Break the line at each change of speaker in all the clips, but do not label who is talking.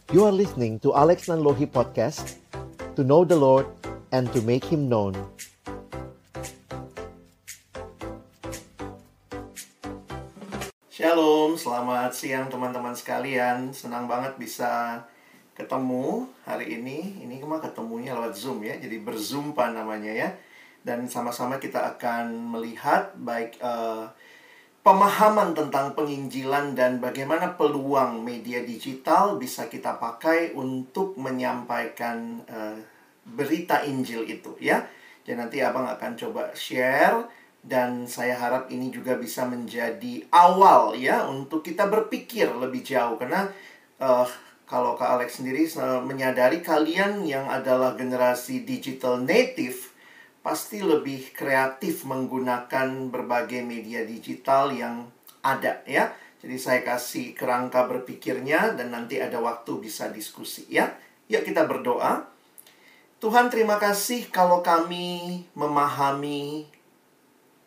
You are listening to Alex Nanlohi Podcast, to know the Lord and to make Him known.
Shalom, selamat siang teman-teman sekalian. Senang banget bisa ketemu hari ini. Ini cuma ketemunya lewat Zoom ya, jadi berzumpa namanya ya. Dan sama-sama kita akan melihat baik pemahaman tentang penginjilan dan bagaimana peluang media digital bisa kita pakai untuk menyampaikan berita Injil itu ya. Jadi nanti abang akan coba share, dan saya harap ini juga bisa menjadi awal ya untuk kita berpikir lebih jauh. Karena kalau Kak Alex sendiri menyadari kalian yang adalah generasi digital native pasti lebih kreatif menggunakan berbagai media digital yang ada ya. Jadi saya kasih kerangka berpikirnya dan nanti ada waktu bisa diskusi ya. Yuk kita berdoa. Tuhan, terima kasih kalau kami memahami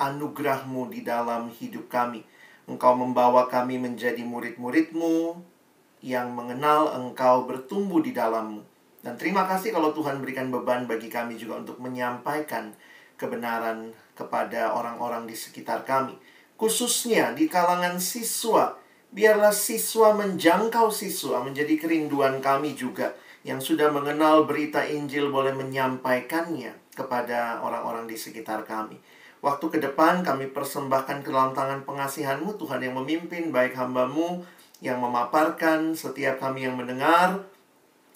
anugerah-Mu di dalam hidup kami. Engkau membawa kami menjadi murid-murid-Mu yang mengenal Engkau, bertumbuh di dalam-Mu. Dan terima kasih kalau Tuhan berikan beban bagi kami juga untuk menyampaikan kebenaran kepada orang-orang di sekitar kami. Khususnya di kalangan siswa. Biarlah siswa menjangkau siswa menjadi kerinduan kami juga. Yang sudah mengenal berita Injil boleh menyampaikannya kepada orang-orang di sekitar kami. Waktu ke depan kami persembahkan ke dalam tangan pengasihan-Mu, Tuhan, yang memimpin, baik hamba-Mu yang memaparkan, setiap kami yang mendengar,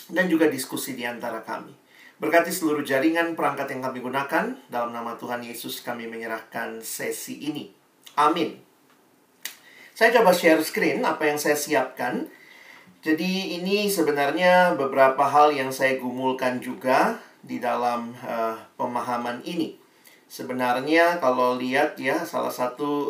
dan juga diskusi di antara kami. Berkati seluruh jaringan perangkat yang kami gunakan. Dalam nama Tuhan Yesus kami menyerahkan sesi ini. Amin. Saya coba share screen apa yang saya siapkan. Jadi ini sebenarnya beberapa hal yang saya gumulkan juga di dalam pemahaman ini. Sebenarnya kalau lihat ya, salah satu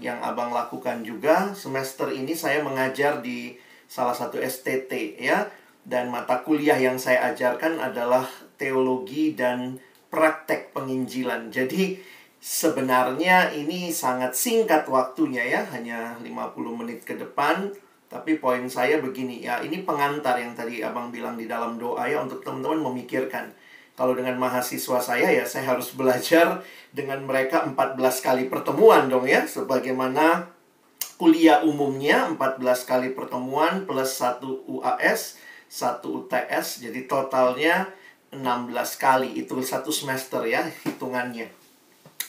yang abang lakukan juga, semester ini saya mengajar di salah satu STT ya. Dan mata kuliah yang saya ajarkan adalah teologi dan praktek penginjilan. Jadi sebenarnya ini sangat singkat waktunya ya, hanya 50 menit ke depan. Tapi poin saya begini ya, ini pengantar yang tadi abang bilang di dalam doa ya, untuk teman-teman memikirkan. Kalau dengan mahasiswa saya ya, saya harus belajar dengan mereka 14 kali pertemuan dong ya. Sebagaimana kuliah umumnya 14 kali pertemuan plus 1 UAS, 1 UTS, jadi totalnya 16 kali. Itu satu semester ya hitungannya.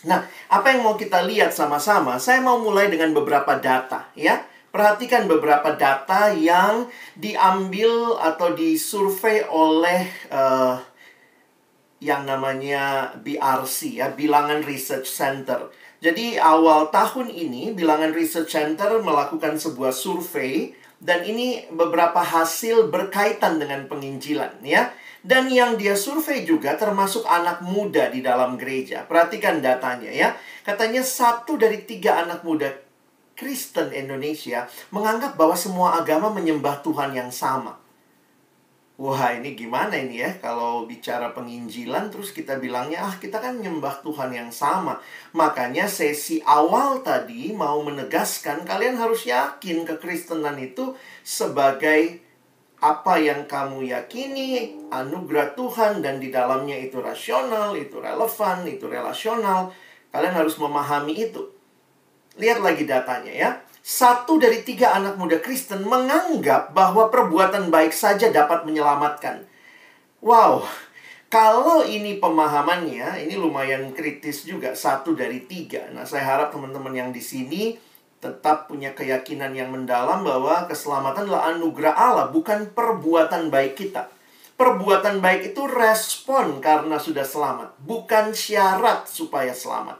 Nah, apa yang mau kita lihat sama-sama? Saya mau mulai dengan beberapa data ya. Perhatikan beberapa data yang diambil atau disurvei oleh yang namanya BRC ya, Bilangan Research Center. Jadi awal tahun ini Bilangan Research Center melakukan sebuah survei. Dan ini beberapa hasil berkaitan dengan penginjilan ya. Dan yang dia survei juga termasuk anak muda di dalam gereja. Perhatikan datanya ya. Katanya 1 dari 3 anak muda Kristen Indonesia menganggap bahwa semua agama menyembah Tuhan yang sama. Wah, ini gimana ini ya? Kalau bicara penginjilan terus kita bilangnya, kita kan nyembah Tuhan yang sama. Makanya sesi awal tadi mau menegaskan, kalian harus yakin kekristenan itu sebagai apa yang kamu yakini, anugerah Tuhan, dan di dalamnya itu rasional, itu relevan, itu relasional. Kalian harus memahami itu. Lihat lagi datanya ya. 1 dari 3 anak muda Kristen menganggap bahwa perbuatan baik saja dapat menyelamatkan. Wow, kalau ini pemahamannya, ini lumayan kritis juga, 1 dari 3. Nah, saya harap teman-teman yang di sini tetap punya keyakinan yang mendalam bahwa keselamatan adalah anugerah Allah, bukan perbuatan baik kita. Perbuatan baik itu respon karena sudah selamat, bukan syarat supaya selamat.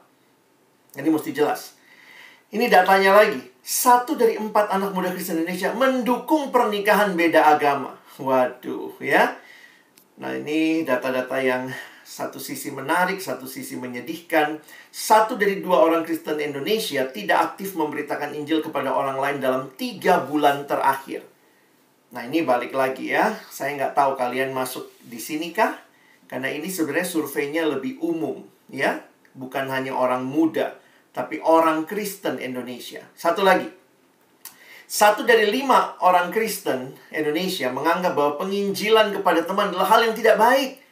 Ini mesti jelas. Ini datanya lagi. 1 dari 4 anak muda Kristen Indonesia mendukung pernikahan beda agama. Waduh ya. Nah, ini data-data yang satu sisi menarik, satu sisi menyedihkan. 1 dari 2 orang Kristen Indonesia tidak aktif memberitakan Injil kepada orang lain dalam 3 bulan terakhir. Nah, ini balik lagi ya. Saya nggak tahu kalian masuk di sini kah? Karena ini sebenarnya surveinya lebih umum ya. Bukan hanya orang muda, tapi orang Kristen Indonesia. Satu lagi. 1 dari 5 orang Kristen Indonesia menganggap bahwa penginjilan kepada teman adalah hal yang tidak baik.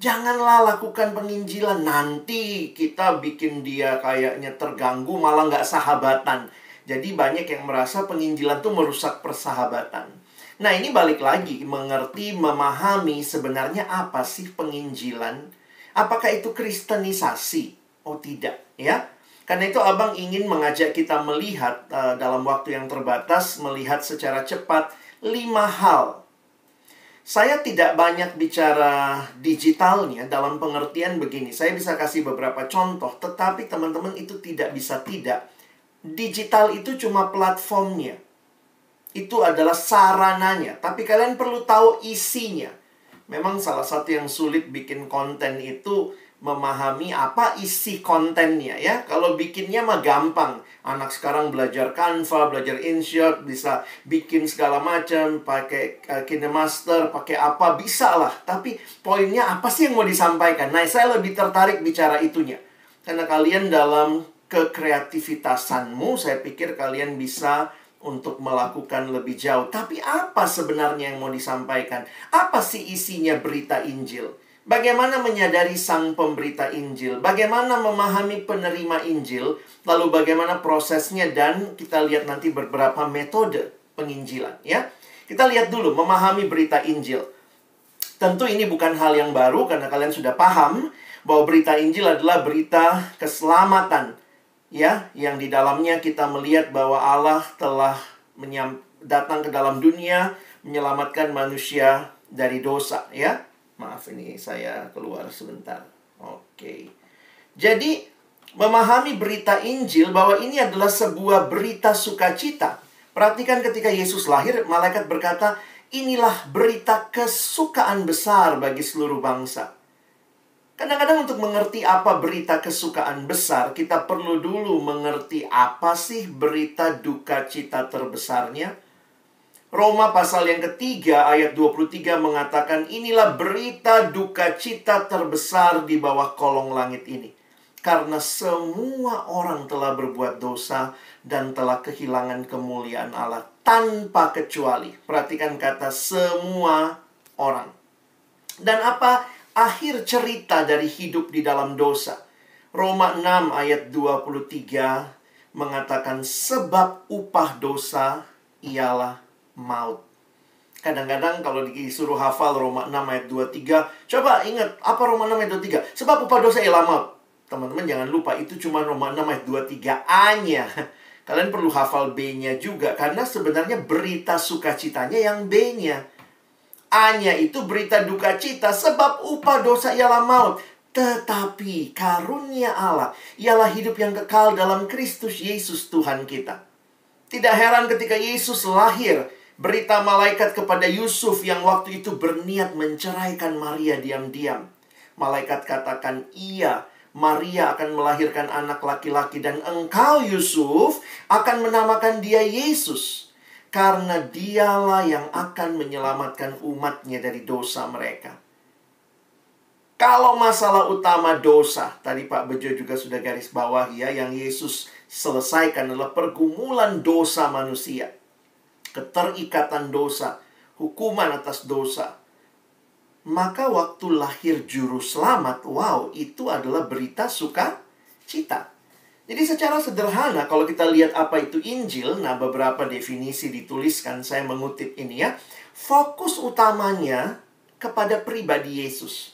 Janganlah lakukan penginjilan, nanti kita bikin dia kayaknya terganggu, malah nggak sahabatan. Jadi banyak yang merasa penginjilan itu merusak persahabatan. Nah, ini balik lagi, mengerti, memahami sebenarnya apa sih penginjilan. Apakah itu kristenisasi? Oh, tidak, ya. Karena itu Abang ingin mengajak kita melihat dalam waktu yang terbatas, melihat secara cepat 5 hal. Saya tidak banyak bicara digitalnya dalam pengertian begini. Saya bisa kasih beberapa contoh, tetapi teman-teman itu tidak bisa tidak. Digital itu cuma platformnya. Itu adalah sarananya, tapi kalian perlu tahu isinya. Memang salah satu yang sulit bikin konten itu memahami apa isi kontennya, ya. Kalau bikinnya mah gampang. Anak sekarang belajar Canva, belajar InShot, bisa bikin segala macam, pakai KineMaster, pakai apa, bisa lah. Tapi poinnya apa sih yang mau disampaikan? Nah, saya lebih tertarik bicara itunya. Karena kalian dalam kekreativitasanmu, saya pikir kalian bisa untuk melakukan lebih jauh. Tapi apa sebenarnya yang mau disampaikan? Apa sih isinya berita Injil? Bagaimana menyadari sang pemberita Injil? Bagaimana memahami penerima Injil? Lalu bagaimana prosesnya? Dan kita lihat nanti beberapa metode penginjilan, ya. Kita lihat dulu memahami berita Injil. Tentu ini bukan hal yang baru karena kalian sudah paham bahwa berita Injil adalah berita keselamatan, ya, yang di dalamnya kita melihat bahwa Allah telah datang ke dalam dunia menyelamatkan manusia dari dosa, ya. Maaf, ini saya keluar sebentar. Oke. Jadi, memahami berita Injil bahwa ini adalah sebuah berita sukacita. Perhatikan ketika Yesus lahir, malaikat berkata, inilah berita kesukaan besar bagi seluruh bangsa. Kadang-kadang untuk mengerti apa berita kesukaan besar, kita perlu dulu mengerti apa sih berita duka cita terbesarnya. Roma pasal yang ketiga ayat 23 mengatakan, inilah berita duka cita terbesar di bawah kolong langit ini. Karena semua orang telah berbuat dosa dan telah kehilangan kemuliaan Allah tanpa kecuali. Perhatikan kata semua orang. Dan apa akhir cerita dari hidup di dalam dosa? Roma 6 ayat 23 mengatakan, sebab upah dosa ialah maut. Kadang-kadang kalau disuruh hafal Roma 6 ayat 23, coba ingat apa Roma 6 ayat 23? Sebab upah dosa ialah maut. Teman-teman jangan lupa itu cuma Roma 6 ayat 23 A-nya. Kalian perlu hafal B-nya juga karena sebenarnya berita sukacitanya yang B-nya. A-nya itu berita duka cita sebab upah dosa ialah maut. Tetapi karunia Allah ialah hidup yang kekal dalam Kristus Yesus Tuhan kita. Tidak heran ketika Yesus lahir, berita malaikat kepada Yusuf yang waktu itu berniat menceraikan Maria diam-diam. Malaikat katakan, iya, Maria akan melahirkan anak laki-laki dan engkau Yusuf akan menamakan dia Yesus. Karena dialah yang akan menyelamatkan umatnya dari dosa mereka. Kalau masalah utama dosa, tadi Pak Bejo juga sudah garis bawah ya, yang Yesus selesaikan adalah pergumulan dosa manusia. Keterikatan dosa, hukuman atas dosa. Maka waktu lahir juru selamat, wow, itu adalah berita sukacita. Jadi secara sederhana kalau kita lihat apa itu Injil, nah beberapa definisi dituliskan, saya mengutip ini ya. Fokus utamanya kepada pribadi Yesus.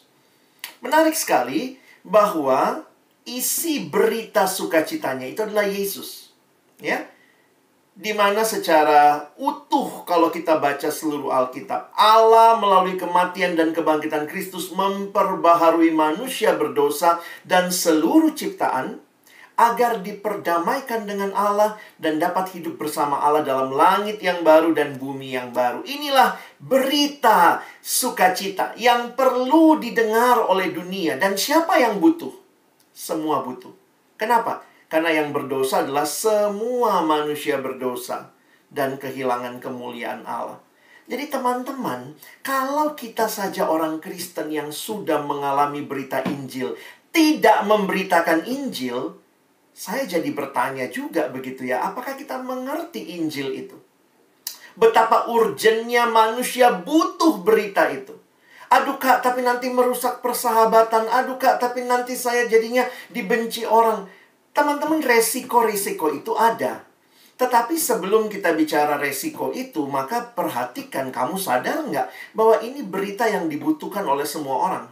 Menarik sekali bahwa isi berita sukacitanya itu adalah Yesus. Ya. Di mana secara utuh kalau kita baca seluruh Alkitab, Allah melalui kematian dan kebangkitan Kristus memperbaharui manusia berdosa dan seluruh ciptaan agar diperdamaikan dengan Allah dan dapat hidup bersama Allah dalam langit yang baru dan bumi yang baru. Inilah berita sukacita yang perlu didengar oleh dunia. Dan siapa yang butuh? Semua butuh. Kenapa? Karena yang berdosa adalah semua manusia berdosa dan kehilangan kemuliaan Allah. Jadi teman-teman, kalau kita saja orang Kristen yang sudah mengalami berita Injil, tidak memberitakan Injil, saya jadi bertanya juga begitu ya, apakah kita mengerti Injil itu? Betapa urgennya manusia butuh berita itu. Aduh kak, tapi nanti merusak persahabatan. Aduh kak, tapi nanti saya jadinya dibenci orang. Teman-teman, resiko-resiko itu ada. Tetapi sebelum kita bicara resiko itu, maka perhatikan, kamu sadar nggak bahwa ini berita yang dibutuhkan oleh semua orang.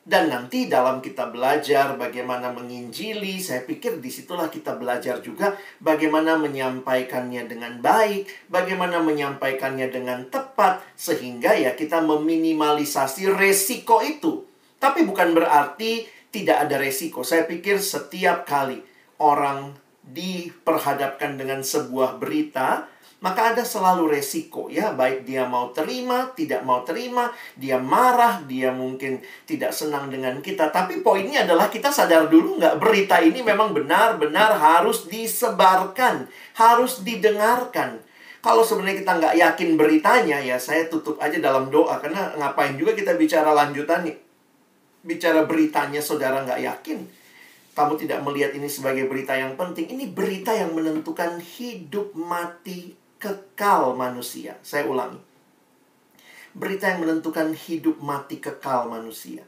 Dan nanti dalam kita belajar bagaimana menginjili, saya pikir disitulah kita belajar juga bagaimana menyampaikannya dengan baik, bagaimana menyampaikannya dengan tepat, sehingga ya kita meminimalisasi resiko itu. Tapi bukan berarti tidak ada resiko. Saya pikir setiap kali orang diperhadapkan dengan sebuah berita, maka ada selalu resiko ya, baik dia mau terima, tidak mau terima, dia marah, dia mungkin tidak senang dengan kita. Tapi poinnya adalah kita sadar dulu nggak, berita ini memang benar-benar harus disebarkan, harus didengarkan. Kalau sebenarnya kita nggak yakin beritanya, ya saya tutup aja dalam doa. Karena ngapain juga kita bicara lanjutannya. Bicara beritanya saudara nggak yakin. Kamu tidak melihat ini sebagai berita yang penting. Ini berita yang menentukan hidup mati kekal manusia. Saya ulangi. Berita yang menentukan hidup mati kekal manusia.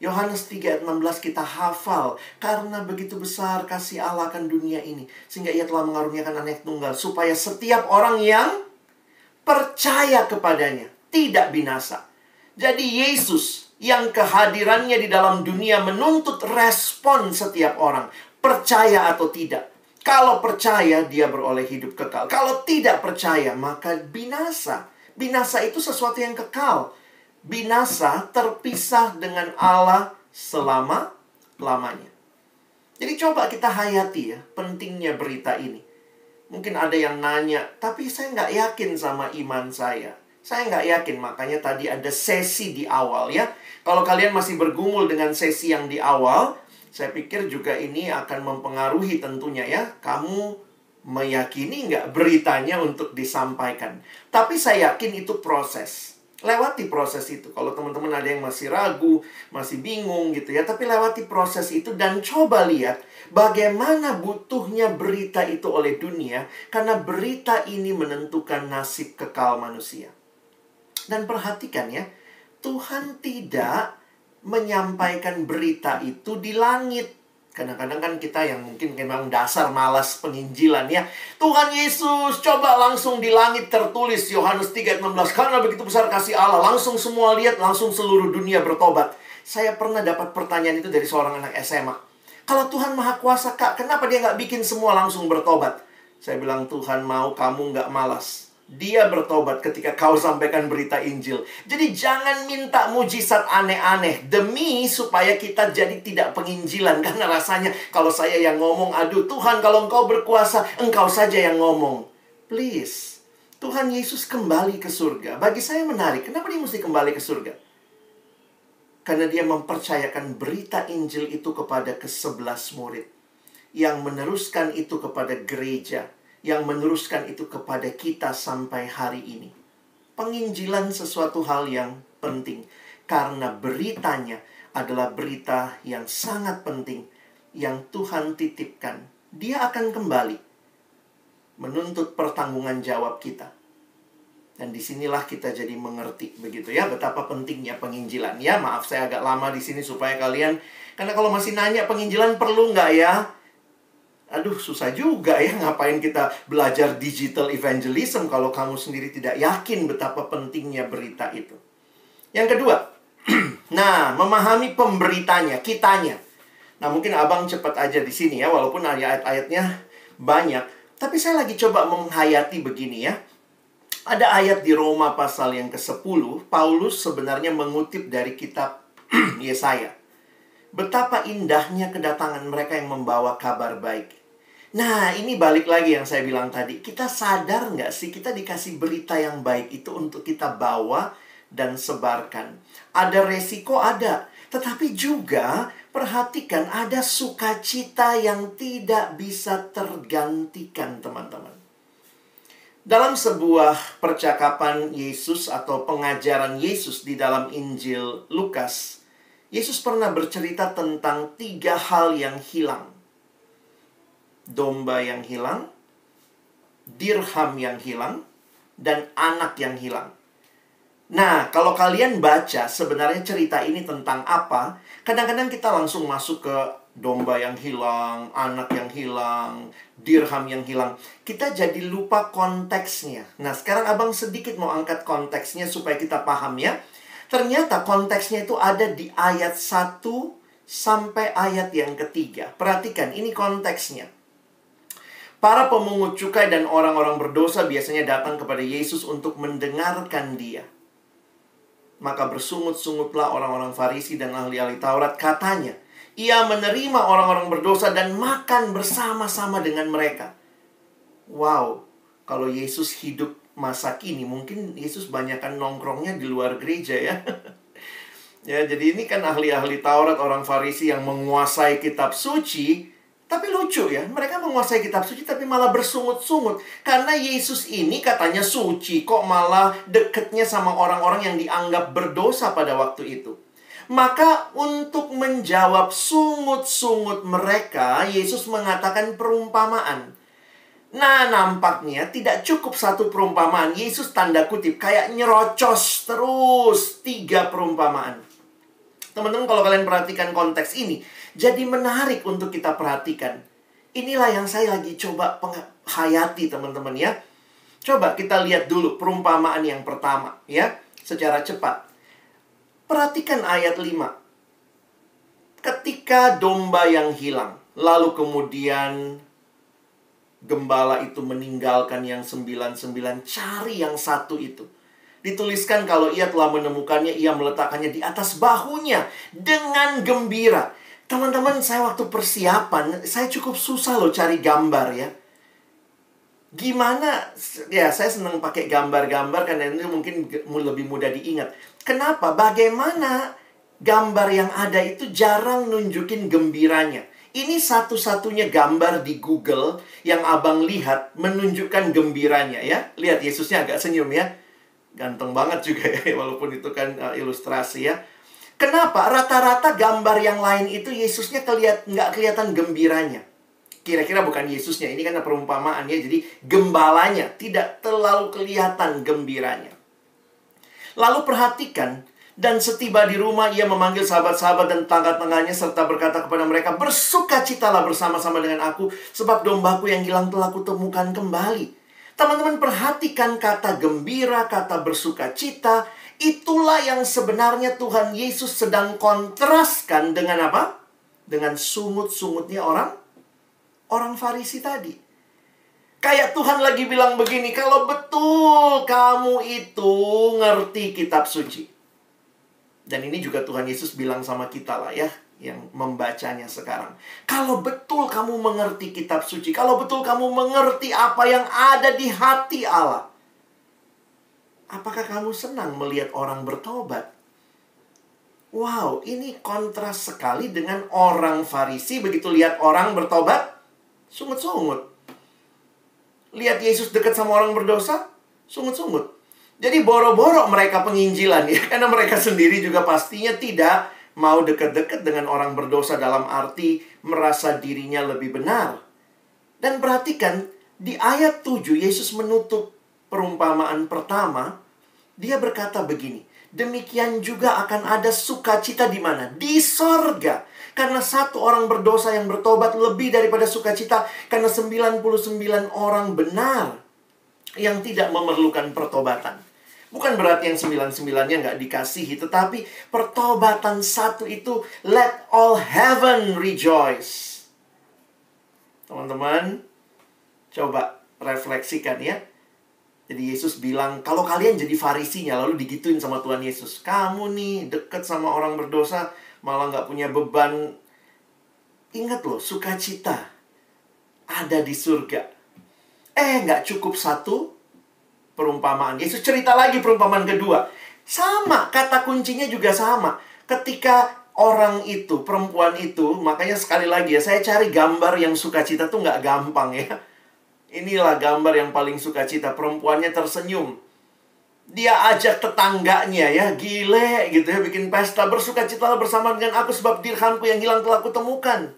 Yohanes 3 ayat 16 kita hafal. Karena begitu besar kasih Allah akan dunia ini, sehingga ia telah mengaruniakan anak tunggal, supaya setiap orang yang percaya kepadanya tidak binasa. Jadi Yesus yang kehadirannya di dalam dunia menuntut respon setiap orang, percaya atau tidak. Kalau percaya, dia beroleh hidup kekal. Kalau tidak percaya, maka binasa. Binasa itu sesuatu yang kekal. Binasa terpisah dengan Allah selama-lamanya. Jadi coba kita hayati ya, pentingnya berita ini. Mungkin ada yang nanya, tapi saya nggak yakin sama iman saya. Saya nggak yakin, makanya tadi ada sesi di awal ya. Kalau kalian masih bergumul dengan sesi yang di awal, saya pikir juga ini akan mempengaruhi tentunya ya. Kamu meyakini nggak beritanya untuk disampaikan. Tapi saya yakin itu proses. Lewati proses itu. Kalau teman-teman ada yang masih ragu, masih bingung gitu ya. Tapi lewati proses itu dan coba lihat bagaimana butuhnya berita itu oleh dunia. Karena berita ini menentukan nasib kekal manusia. Dan perhatikan ya, Tuhan tidak menyampaikan berita itu di langit. Kadang-kadang kan kita yang mungkin memang dasar malas penginjilan ya. Tuhan Yesus, coba langsung di langit tertulis Yohanes 3 ayat 16. Karena begitu besar kasih Allah, langsung semua lihat, langsung seluruh dunia bertobat. Saya pernah dapat pertanyaan itu dari seorang anak SMA. Kalau Tuhan Maha Kuasa kak, kenapa dia nggak bikin semua langsung bertobat? Saya bilang, Tuhan mau kamu nggak malas. Dia bertobat ketika kau sampaikan berita Injil. Jadi jangan minta mujizat aneh-aneh demi supaya kita jadi tidak penginjilan. Karena rasanya kalau saya yang ngomong, aduh Tuhan kalau engkau berkuasa, engkau saja yang ngomong. Please, Tuhan Yesus kembali ke surga. Bagi saya menarik, kenapa dia mesti kembali ke surga? Karena dia mempercayakan berita Injil itu kepada ke-11 murid. Yang meneruskan itu kepada gereja. Yang meneruskan itu kepada kita sampai hari ini. Penginjilan sesuatu hal yang penting. Karena beritanya adalah berita yang sangat penting. Yang Tuhan titipkan. Dia akan kembali menuntut pertanggungan jawab kita. Dan disinilah kita jadi mengerti begitu ya, betapa pentingnya penginjilan. Ya maaf saya agak lama di sini supaya kalian, karena kalau masih nanya penginjilan perlu nggak ya? Aduh, susah juga ya, ngapain kita belajar digital evangelism kalau kamu sendiri tidak yakin betapa pentingnya berita itu. Yang kedua, nah, memahami pemberitanya, kitanya. Nah, mungkin abang cepat aja di sini ya, walaupun ayat-ayatnya banyak. Tapi saya lagi coba menghayati begini ya. Ada ayat di Roma pasal yang ke-10, Paulus sebenarnya mengutip dari kitab Yesaya. Betapa indahnya kedatangan mereka yang membawa kabar baik. Nah, ini balik lagi yang saya bilang tadi. Kita sadar nggak sih, kita dikasih berita yang baik itu untuk kita bawa dan sebarkan. Ada resiko, ada. Tetapi juga, perhatikan, ada sukacita yang tidak bisa tergantikan, teman-teman. Dalam sebuah percakapan Yesus atau pengajaran Yesus di dalam Injil Lukas, Yesus pernah bercerita tentang 3 hal yang hilang. Domba yang hilang, dirham yang hilang, dan anak yang hilang. Nah, kalau kalian baca sebenarnya cerita ini tentang apa, kadang-kadang kita langsung masuk ke domba yang hilang, anak yang hilang, dirham yang hilang. Kita jadi lupa konteksnya. Nah, sekarang abang sedikit mau angkat konteksnya supaya kita paham ya. Ternyata konteksnya itu ada di ayat 1 sampai ayat yang ketiga. Perhatikan, ini konteksnya. Para pemungut cukai dan orang-orang berdosa biasanya datang kepada Yesus untuk mendengarkan dia. Maka bersungut-sungutlah orang-orang Farisi dan ahli-ahli Taurat. Katanya, ia menerima orang-orang berdosa dan makan bersama-sama dengan mereka. Wow, kalau Yesus hidup masa kini, mungkin Yesus banyakkan nongkrongnya di luar gereja ya. Ya, jadi ini kan ahli-ahli Taurat, orang Farisi yang menguasai kitab suci. Tapi lucu ya, mereka menguasai kitab suci tapi malah bersungut-sungut. Karena Yesus ini katanya suci, kok malah deketnya sama orang-orang yang dianggap berdosa pada waktu itu. Maka untuk menjawab sungut-sungut mereka, Yesus mengatakan perumpamaan. Nah, nampaknya tidak cukup satu perumpamaan. Yesus tanda kutip kayak nyerocos terus 3 perumpamaan. Teman-teman, kalau kalian perhatikan konteks ini, jadi menarik untuk kita perhatikan. Inilah yang saya lagi coba hayati, teman-teman ya. Coba kita lihat dulu perumpamaan yang pertama ya, secara cepat. Perhatikan ayat 5. Ketika domba yang hilang, lalu kemudian gembala itu meninggalkan yang 99, cari yang satu itu. Dituliskan kalau ia telah menemukannya, ia meletakkannya di atas bahunya dengan gembira. Teman-teman, saya waktu persiapan, saya cukup susah loh cari gambar ya. Gimana? Ya, saya senang pakai gambar-gambar karena ini mungkin lebih mudah diingat. Kenapa? Bagaimana gambar yang ada itu jarang nunjukin gembiranya. Ini satu-satunya gambar di Google yang abang lihat menunjukkan gembiranya ya. Lihat, Yesusnya agak senyum ya. Ganteng banget juga ya, walaupun itu kan ilustrasi ya. Kenapa? Rata-rata gambar yang lain itu Yesusnya nggak kelihatan gembiranya. Kira-kira bukan Yesusnya, ini kan perumpamaan ya. Jadi gembalanya tidak terlalu kelihatan gembiranya. Lalu perhatikan, dan setiba di rumah ia memanggil sahabat-sahabat dan tetangga-tetangganya serta berkata kepada mereka, bersukacitalah bersama-sama dengan aku, sebab dombaku yang hilang telah kutemukan kembali. Teman-teman, perhatikan kata gembira, kata bersukacita. Itulah yang sebenarnya Tuhan Yesus sedang kontraskan dengan apa? Dengan sungut-sungutnya orang Farisi tadi. Kayak Tuhan lagi bilang begini, kalau betul kamu itu ngerti kitab suci. Dan ini juga Tuhan Yesus bilang sama kita lah ya, yang membacanya sekarang. Kalau betul kamu mengerti kitab suci, kalau betul kamu mengerti apa yang ada di hati Allah, apakah kamu senang melihat orang bertobat? Wow, ini kontras sekali dengan orang Farisi. Begitu lihat orang bertobat, sungut-sungut. Lihat Yesus dekat sama orang berdosa, sungut-sungut. Jadi boro-boro mereka penginjilan ya, karena mereka sendiri juga pastinya tidak mau dekat-dekat dengan orang berdosa dalam arti merasa dirinya lebih benar. Dan perhatikan, di ayat 7 Yesus menutup perumpamaan pertama. Dia berkata begini, demikian juga akan ada sukacita di mana? Di sorga. Karena satu orang berdosa yang bertobat lebih daripada sukacita. Karena 99 orang benar yang tidak memerlukan pertobatan. Bukan berarti yang 99-nya nggak dikasihi, tetapi pertobatan satu itu, let all heaven rejoice. Teman-teman, coba refleksikan ya. Jadi Yesus bilang, kalau kalian jadi farisinya, lalu digituin sama Tuhan Yesus. Kamu nih deket sama orang berdosa, malah nggak punya beban. Ingat loh, sukacita ada di surga. Nggak cukup satu perumpamaan. Yesus cerita lagi perumpamaan kedua. Sama, kata kuncinya juga sama. Ketika orang itu, perempuan itu, makanya sekali lagi ya, saya cari gambar yang sukacita tuh nggak gampang ya. Inilah gambar yang paling sukacita. Perempuannya tersenyum. Dia ajak tetangganya ya, gile gitu ya, bikin pesta. Bersukacitalah bersama dengan aku sebab dirhamku yang hilang telah kutemukan.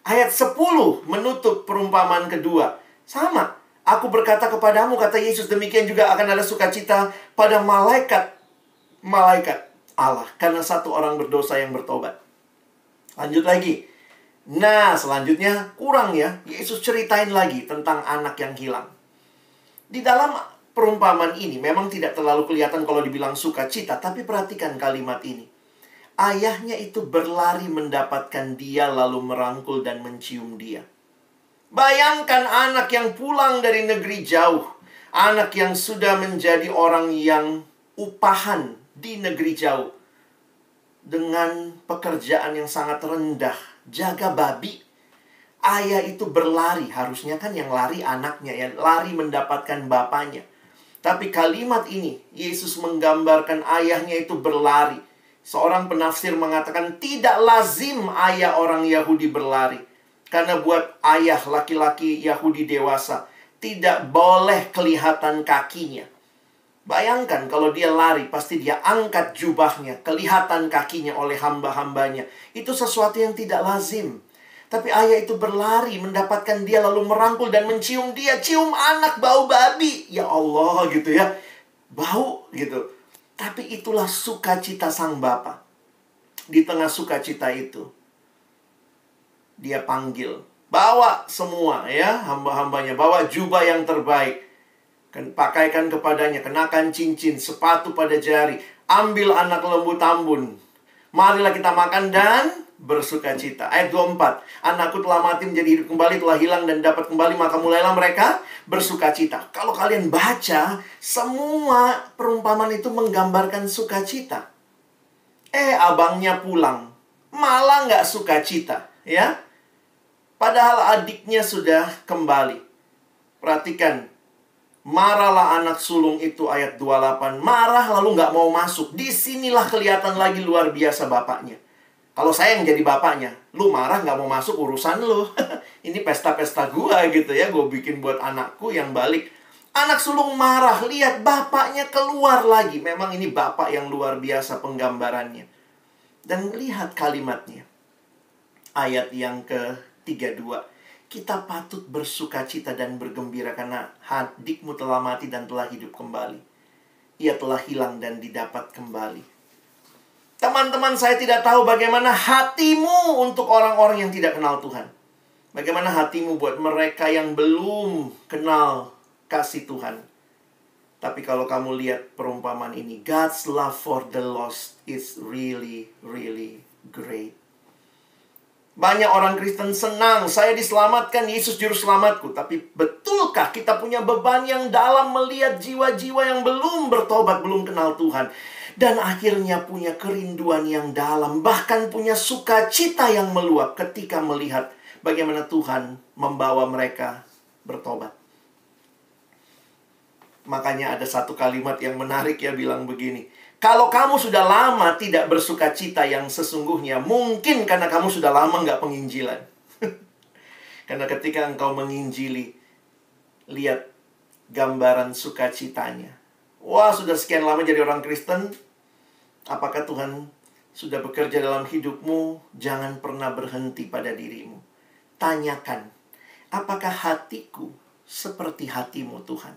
Ayat 10 menutup perumpamaan kedua. Sama. Aku berkata kepadamu, kata Yesus, demikian juga akan ada sukacita pada malaikat Allah karena satu orang berdosa yang bertobat. Lanjut lagi. Nah, selanjutnya kurang ya. Yesus ceritain lagi tentang anak yang hilang. Di dalam perumpamaan ini memang tidak terlalu kelihatan kalau dibilang sukacita, tapi perhatikan kalimat ini. Ayahnya itu berlari mendapatkan dia, lalu merangkul dan mencium dia. Bayangkan anak yang pulang dari negeri jauh, anak yang sudah menjadi orang yang upahan di negeri jauh, dengan pekerjaan yang sangat rendah, jaga babi. Ayah itu berlari, harusnya kan yang lari anaknya, ya, lari mendapatkan bapaknya. Tapi kalimat ini, Yesus menggambarkan ayahnya itu berlari. Seorang penafsir mengatakan tidak lazim ayah orang Yahudi berlari. Karena buat ayah laki-laki Yahudi dewasa, tidak boleh kelihatan kakinya. Bayangkan kalau dia lari, pasti dia angkat jubahnya, kelihatan kakinya oleh hamba-hambanya. Itu sesuatu yang tidak lazim. Tapi ayah itu berlari, mendapatkan dia, lalu merangkul dan mencium dia. Cium anak bau babi. Ya Allah gitu ya. Bau gitu. Tapi itulah sukacita sang bapa. Di tengah sukacita itu, dia panggil, bawa semua ya, hamba-hambanya, bawa jubah yang terbaik, pakaikan kepadanya, kenakan cincin, sepatu pada jari, ambil anak lembu tambun, marilah kita makan dan bersukacita. Ayat 24, anakku telah mati menjadi hidup kembali, telah hilang dan dapat kembali, maka mulailah mereka bersukacita. Kalau kalian baca, semua perumpamaan itu menggambarkan sukacita. Abangnya pulang, malah nggak sukacita, ya. Padahal adiknya sudah kembali. Perhatikan, marahlah anak sulung itu, ayat 28. Marah lalu nggak mau masuk. Disinilah kelihatan lagi luar biasa bapaknya. Kalau saya yang jadi bapaknya, lu marah nggak mau masuk, urusan lu. Ini pesta-pesta gua gitu ya, gua bikin buat anakku yang balik. Anak sulung marah, lihat bapaknya keluar lagi. Memang ini bapak yang luar biasa penggambarannya. Dan lihat kalimatnya. Ayat yang ke-32. Kita patut bersukacita dan bergembira karena adikmu telah mati dan telah hidup kembali. Ia telah hilang dan didapat kembali. Teman-teman, saya tidak tahu bagaimana hatimu untuk orang-orang yang tidak kenal Tuhan. Bagaimana hatimu buat mereka yang belum kenal kasih Tuhan. Tapi kalau kamu lihat perumpamaan ini, God's love for the lost is really, really great. Banyak orang Kristen senang, saya diselamatkan, Yesus juru selamatku. Tapi betulkah kita punya beban yang dalam melihat jiwa-jiwa yang belum bertobat, belum kenal Tuhan? Dan akhirnya punya kerinduan yang dalam, bahkan punya sukacita yang meluap ketika melihat bagaimana Tuhan membawa mereka bertobat. Makanya ada satu kalimat yang menarik ya, bilang begini. Kalau kamu sudah lama tidak bersukacita yang sesungguhnya, mungkin karena kamu sudah lama nggak penginjilan. Karena ketika engkau menginjili, lihat gambaran sukacitanya. Wah, sudah sekian lama jadi orang Kristen. Apakah Tuhan sudah bekerja dalam hidupmu? Jangan pernah berhenti pada dirimu. Tanyakan, apakah hatiku seperti hatimu Tuhan?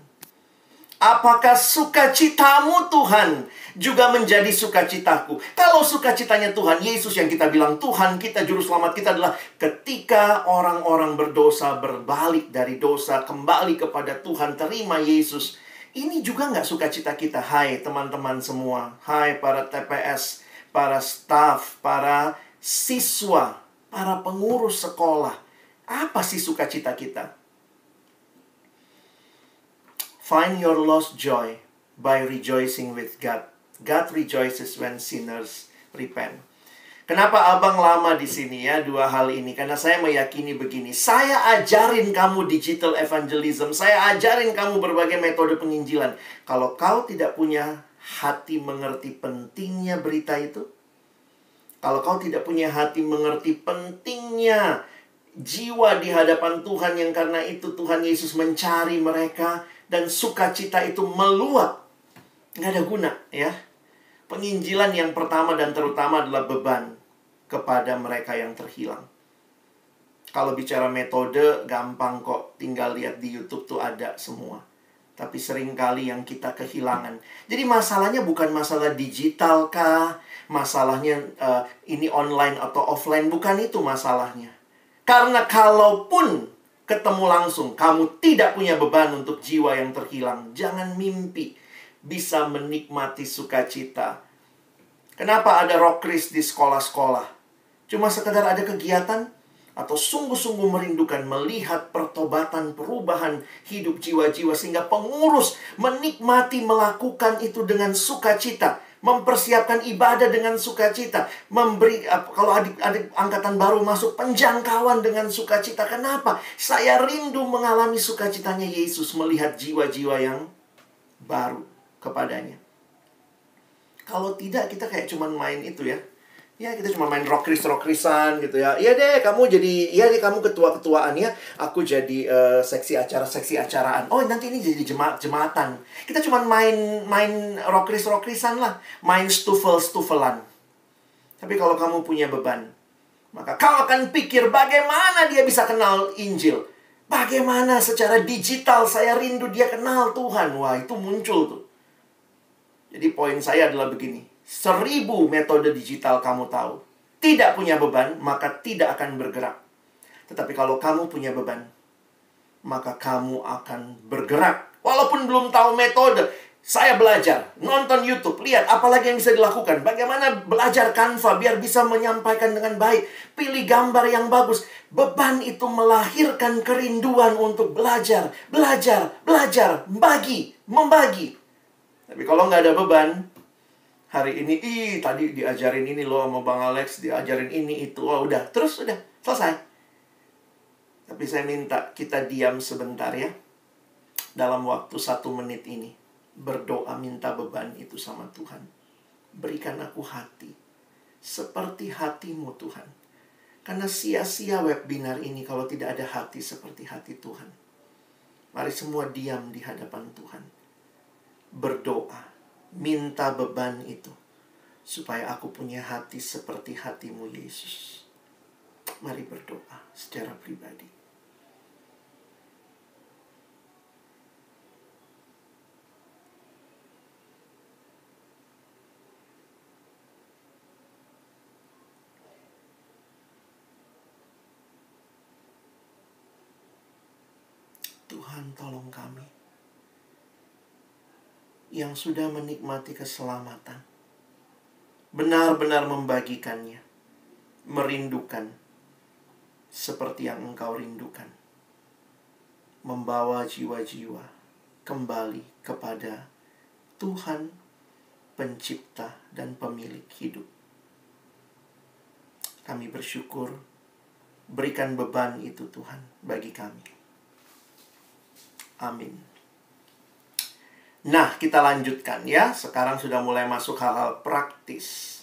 Apakah sukacitamu Tuhan juga menjadi sukacitaku? Kalau sukacitanya Tuhan Yesus yang kita bilang Tuhan kita, Juru Selamat kita adalah ketika orang-orang berdosa berbalik dari dosa, kembali kepada Tuhan, terima Yesus. Ini juga nggak sukacita kita. Hai teman-teman semua, hai para TPS, para staf, para siswa, para pengurus sekolah. Apa sih sukacita kita? Find your lost joy by rejoicing with God. God rejoices when sinners repent. Kenapa abang lama di sini ya, dua hal ini? Karena saya meyakini begini. Saya ajarin kamu digital evangelism. Saya ajarin kamu berbagai metode penginjilan. Kalau kau tidak punya hati mengerti pentingnya berita itu, kalau kau tidak punya hati mengerti pentingnya jiwa di hadapan Tuhan, yang karena itu Tuhan Yesus mencari mereka, dan sukacita itu meluap, nggak ada guna ya. Penginjilan yang pertama dan terutama adalah beban kepada mereka yang terhilang. Kalau bicara metode, gampang kok. Tinggal lihat di YouTube tuh ada semua. Tapi seringkali yang kita kehilangan. Jadi masalahnya bukan masalah digital kah? Masalahnya ini online atau offline. Bukan itu masalahnya. Karena kalaupun ketemu langsung, kamu tidak punya beban untuk jiwa yang terhilang. Jangan mimpi bisa menikmati sukacita. Kenapa ada rockris di sekolah-sekolah? Cuma sekedar ada kegiatan? Atau sungguh-sungguh merindukan melihat pertobatan, perubahan hidup jiwa-jiwa, sehingga pengurus menikmati melakukan itu dengan sukacita, mempersiapkan ibadah dengan sukacita, memberi, kalau adik-adik angkatan baru masuk, penjangkauan dengan sukacita. Kenapa? Saya rindu mengalami sukacitanya Yesus, melihat jiwa-jiwa yang baru kepadanya. Kalau tidak, kita kayak cuman main itu ya. Ya, kita cuma main rockris-rockrisan gitu ya. Iya deh, kamu ketua-ketuaan ya. Aku jadi seksi acaraan. Oh, nanti ini jadi jemaatan. Kita cuma main rockris-rockrisan lah. Main stufel-stufelan. Tapi kalau kamu punya beban, maka kau akan pikir bagaimana dia bisa kenal Injil. Bagaimana secara digital saya rindu dia kenal Tuhan. Wah, itu muncul tuh. Jadi poin saya adalah begini. 1000 metode digital kamu tahu. Tidak punya beban, maka tidak akan bergerak. Tetapi kalau kamu punya beban, maka kamu akan bergerak. Walaupun belum tahu metode. Saya belajar, nonton YouTube, lihat apalagi yang bisa dilakukan. Bagaimana belajar Canva biar bisa menyampaikan dengan baik. Pilih gambar yang bagus. Beban itu melahirkan kerinduan untuk belajar, membagi. Tapi kalau nggak ada beban, hari ini, tadi diajarin ini loh sama Bang Alex, diajarin ini itu. Oh, udah selesai. Tapi saya minta kita diam sebentar ya. Dalam waktu 1 menit ini. Berdoa minta beban itu sama Tuhan. Berikan aku hati. Seperti hatimu Tuhan. Karena sia-sia webinar ini kalau tidak ada hati seperti hati Tuhan. Mari semua diam di hadapan Tuhan. Berdoa. Minta beban itu. Supaya aku punya hati seperti hatimu Yesus. Mari berdoa secara pribadi. Tuhan tolong kami. Yang sudah menikmati keselamatan, benar-benar membagikannya, merindukan seperti yang Engkau rindukan, membawa jiwa-jiwa kembali kepada Tuhan, pencipta dan pemilik hidup. Kami bersyukur, berikan beban itu Tuhan bagi kami. Amin. Nah, kita lanjutkan ya. Sekarang sudah mulai masuk hal-hal praktis.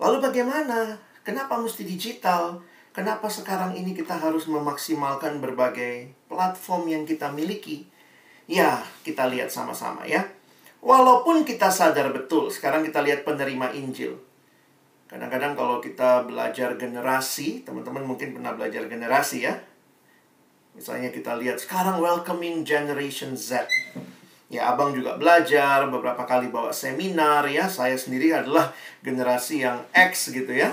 Lalu bagaimana? Kenapa mesti digital? Kenapa sekarang ini kita harus memaksimalkan berbagai platform yang kita miliki? Ya, kita lihat sama-sama ya. Walaupun kita sadar betul, sekarang kita lihat penerima Injil. Kadang-kadang kalau kita belajar generasi, teman-teman mungkin pernah belajar generasi ya. Misalnya kita lihat sekarang welcoming generation Z. Ya, abang juga belajar, beberapa kali bawa seminar ya. Saya sendiri adalah generasi yang X gitu ya.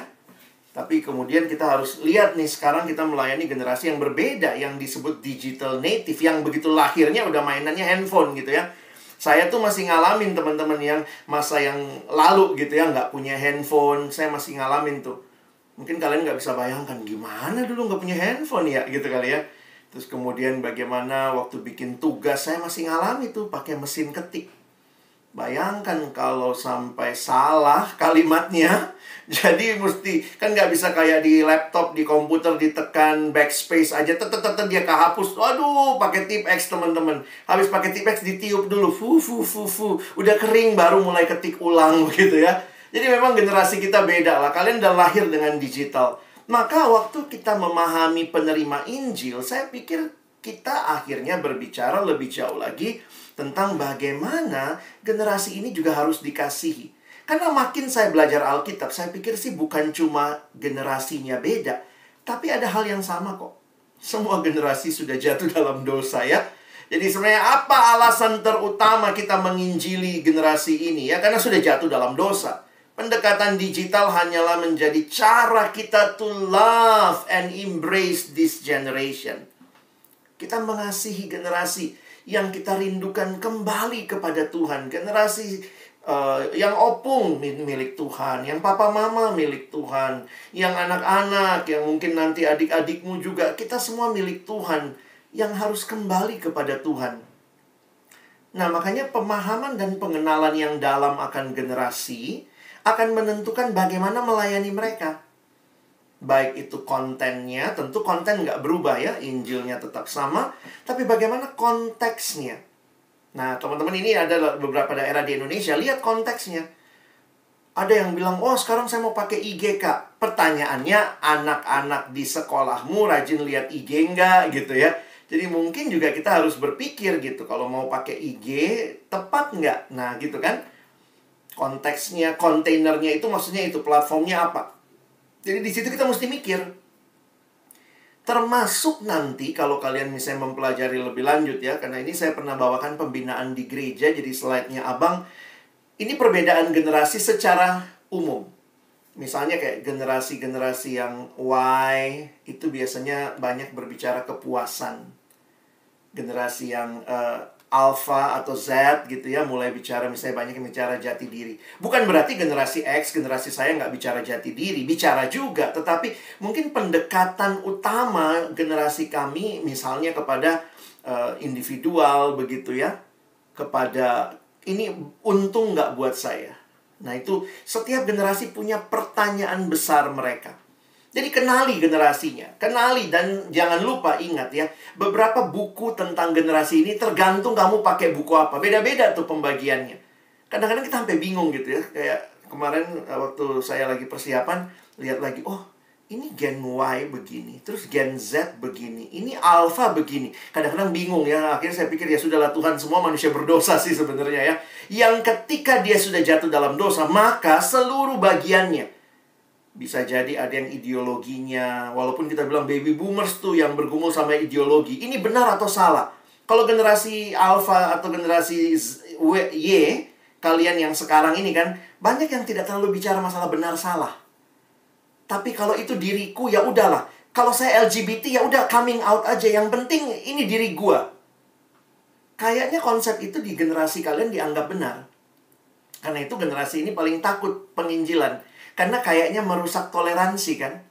Tapi kemudian kita harus lihat nih, sekarang kita melayani generasi yang berbeda, yang disebut digital native, yang begitu lahirnya udah mainannya handphone gitu ya. Saya tuh masih ngalamin teman-teman yang masa yang lalu gitu ya, nggak punya handphone. Saya masih ngalamin tuh. Mungkin kalian nggak bisa bayangkan, gimana dulu nggak punya handphone ya gitu kali ya. Terus kemudian bagaimana waktu bikin tugas, saya masih ngalami tuh pakai mesin ketik. Bayangkan kalau sampai salah kalimatnya. Jadi mesti, kan nggak bisa kayak di laptop, di komputer ditekan backspace aja, dia kehapus. Waduh, pakai tip X teman-teman. Habis pakai tip X ditiup dulu, udah kering baru mulai ketik ulang gitu ya. Jadi memang generasi kita beda lah. Kalian udah lahir dengan digital. Maka waktu kita memahami penerima Injil, saya pikir kita akhirnya berbicara lebih jauh lagi tentang bagaimana generasi ini juga harus dikasihi. Karena makin saya belajar Alkitab, saya pikir sih bukan cuma generasinya beda, tapi ada hal yang sama kok. Semua generasi sudah jatuh dalam dosa ya. Jadi sebenarnya apa alasan terutama kita menginjili generasi ini ya? Karena sudah jatuh dalam dosa. Pendekatan digital hanyalah menjadi cara kita to love and embrace this generation. Kita mengasihi generasi yang kita rindukan kembali kepada Tuhan. Generasi yang opung milik Tuhan, yang papa mama milik Tuhan, yang anak-anak, yang mungkin nanti adik-adikmu juga, kita semua milik Tuhan yang harus kembali kepada Tuhan. Nah, makanya pemahaman dan pengenalan yang dalam akan generasi akan menentukan bagaimana melayani mereka. Baik itu kontennya, tentu konten nggak berubah ya, Injilnya tetap sama, tapi bagaimana konteksnya. Nah, teman-teman, ini ada beberapa daerah di Indonesia, lihat konteksnya. Ada yang bilang, oh sekarang saya mau pakai IG, Kak. Pertanyaannya, anak-anak di sekolahmu rajin lihat IG nggak gitu ya. Jadi mungkin juga kita harus berpikir gitu, kalau mau pakai IG, tepat nggak? Nah, gitu kan. Konteksnya, kontainernya itu maksudnya itu, platformnya apa. Jadi di situ kita mesti mikir. Termasuk nanti kalau kalian misalnya mempelajari lebih lanjut ya, karena ini saya pernah bawakan pembinaan di gereja, jadi slide-nya abang. Ini perbedaan generasi secara umum. Misalnya kayak generasi-generasi yang Y, itu biasanya banyak berbicara kepuasan. Generasi yang Alpha atau Z gitu ya, mulai bicara, misalnya banyak yang bicara jati diri. Bukan berarti generasi X, generasi saya nggak bicara jati diri, bicara juga. Tetapi mungkin pendekatan utama generasi kami misalnya kepada individual begitu ya. Kepada ini untung nggak buat saya. Nah itu setiap generasi punya pertanyaan besar mereka. Jadi kenali generasinya, kenali, dan jangan lupa ingat ya, beberapa buku tentang generasi ini tergantung kamu pakai buku apa. Beda-beda tuh pembagiannya. Kadang-kadang kita sampai bingung gitu ya. Kayak kemarin waktu saya lagi persiapan, lihat lagi, oh ini Gen Y begini, terus Gen Z begini, ini Alpha begini. Kadang-kadang bingung ya, akhirnya saya pikir ya sudahlah, Tuhan semua manusia berdosa sih sebenarnya ya. Yang ketika dia sudah jatuh dalam dosa, maka seluruh bagiannya, bisa jadi ada yang ideologinya, walaupun kita bilang baby boomers tuh yang bergumul sama ideologi. Ini benar atau salah? Kalau generasi Alpha atau generasi Y, kalian yang sekarang ini kan, banyak yang tidak terlalu bicara masalah benar salah. Tapi kalau itu diriku, ya udahlah. Kalau saya LGBT, ya udah coming out aja. Yang penting ini diri gua. Kayaknya konsep itu di generasi kalian dianggap benar. Karena itu generasi ini paling takut penginjilan. Karena kayaknya merusak toleransi kan.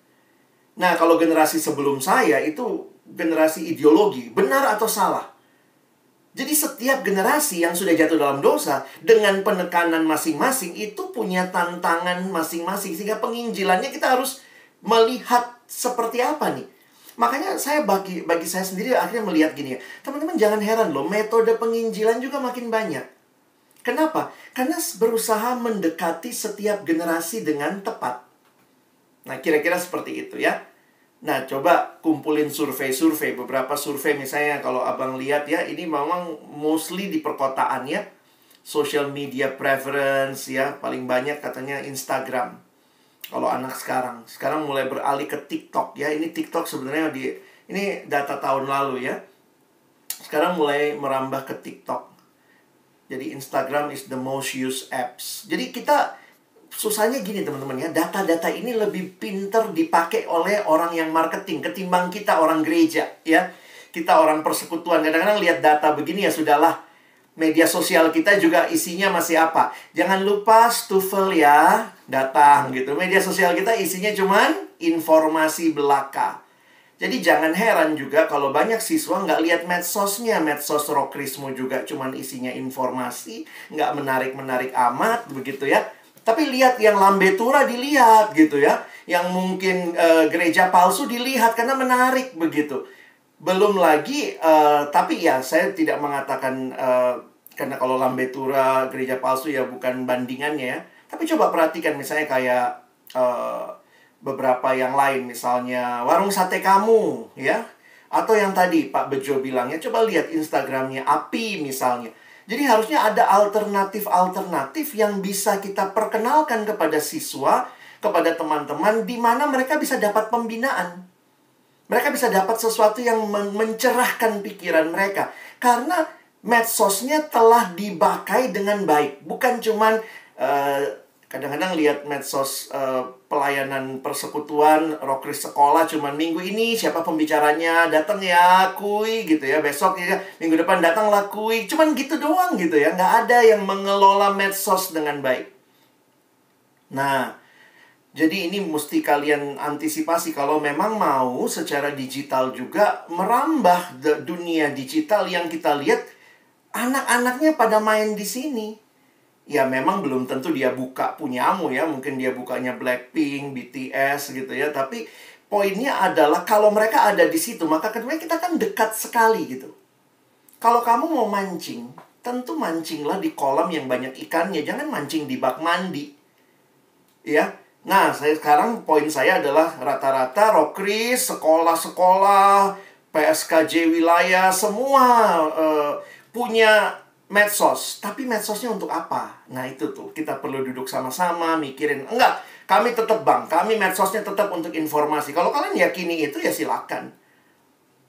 Nah, kalau generasi sebelum saya itu generasi ideologi, benar atau salah. Jadi setiap generasi yang sudah jatuh dalam dosa, dengan penekanan masing-masing, itu punya tantangan masing-masing. Sehingga penginjilannya kita harus melihat seperti apa nih. Makanya saya bagi saya sendiri akhirnya melihat gini ya. Teman-teman jangan heran loh, metode penginjilan juga makin banyak. Kenapa? Karena berusaha mendekati setiap generasi dengan tepat. Nah, kira-kira seperti itu ya. Nah, coba kumpulin survei-survei. Beberapa survei misalnya kalau abang lihat ya, ini memang mostly di perkotaan ya. Social media preference ya, paling banyak katanya Instagram. Kalau anak sekarang mulai beralih ke TikTok ya. Ini TikTok sebenarnya ini data tahun lalu ya. Sekarang mulai merambah ke TikTok. Jadi Instagram is the most used apps. Jadi kita susahnya gini teman-teman ya, data-data ini lebih pinter dipakai oleh orang yang marketing ketimbang kita orang gereja ya. Kita orang persekutuan kadang-kadang lihat data begini ya sudahlah. Media sosial kita juga isinya masih apa? Jangan lupa Stufel ya datang gitu. Media sosial kita isinya cuman informasi belaka. Jadi jangan heran juga kalau banyak siswa nggak lihat medsosnya. Medsos Rokrismu juga cuman isinya informasi, nggak menarik-menarik amat begitu ya. Tapi lihat yang Lambetura dilihat gitu ya. Yang mungkin gereja palsu dilihat karena menarik begitu. Belum lagi, tapi ya saya tidak mengatakan karena kalau Lambetura gereja palsu ya bukan bandingannya ya. Tapi coba perhatikan misalnya kayak beberapa yang lain, misalnya warung sate kamu ya, atau yang tadi Pak Bejo bilangnya, coba lihat Instagramnya Api misalnya. Jadi harusnya ada alternatif-alternatif yang bisa kita perkenalkan kepada siswa, kepada teman-teman, di mana mereka bisa dapat pembinaan. Mereka bisa dapat sesuatu yang mencerahkan pikiran mereka. Karena medsosnya telah dipakai dengan baik. Bukan cuman kadang-kadang lihat medsos pelayanan persekutuan, rokris sekolah cuman minggu ini siapa pembicaranya, datang ya kui gitu ya, besok ya, minggu depan datanglah kui. Cuman gitu doang gitu ya, nggak ada yang mengelola medsos dengan baik. Nah, jadi ini mesti kalian antisipasi kalau memang mau secara digital juga merambah dunia digital yang kita lihat anak-anaknya pada main di sini. Ya memang belum tentu dia buka punyamu ya, mungkin dia bukanya Blackpink, BTS gitu ya. Tapi poinnya adalah kalau mereka ada di situ, maka kedua kita kan dekat sekali gitu. Kalau kamu mau mancing, tentu mancinglah di kolam yang banyak ikannya, jangan mancing di bak mandi. Ya. Nah, poin saya adalah rata-rata rokris, sekolah-sekolah, PSKJ wilayah, semua punya medsos. Tapi medsosnya untuk apa? Nah, itu tuh. Kita perlu duduk sama-sama, mikirin. Enggak, kami tetap bang. Kami medsosnya tetap untuk informasi. Kalau kalian yakini itu, ya silakan.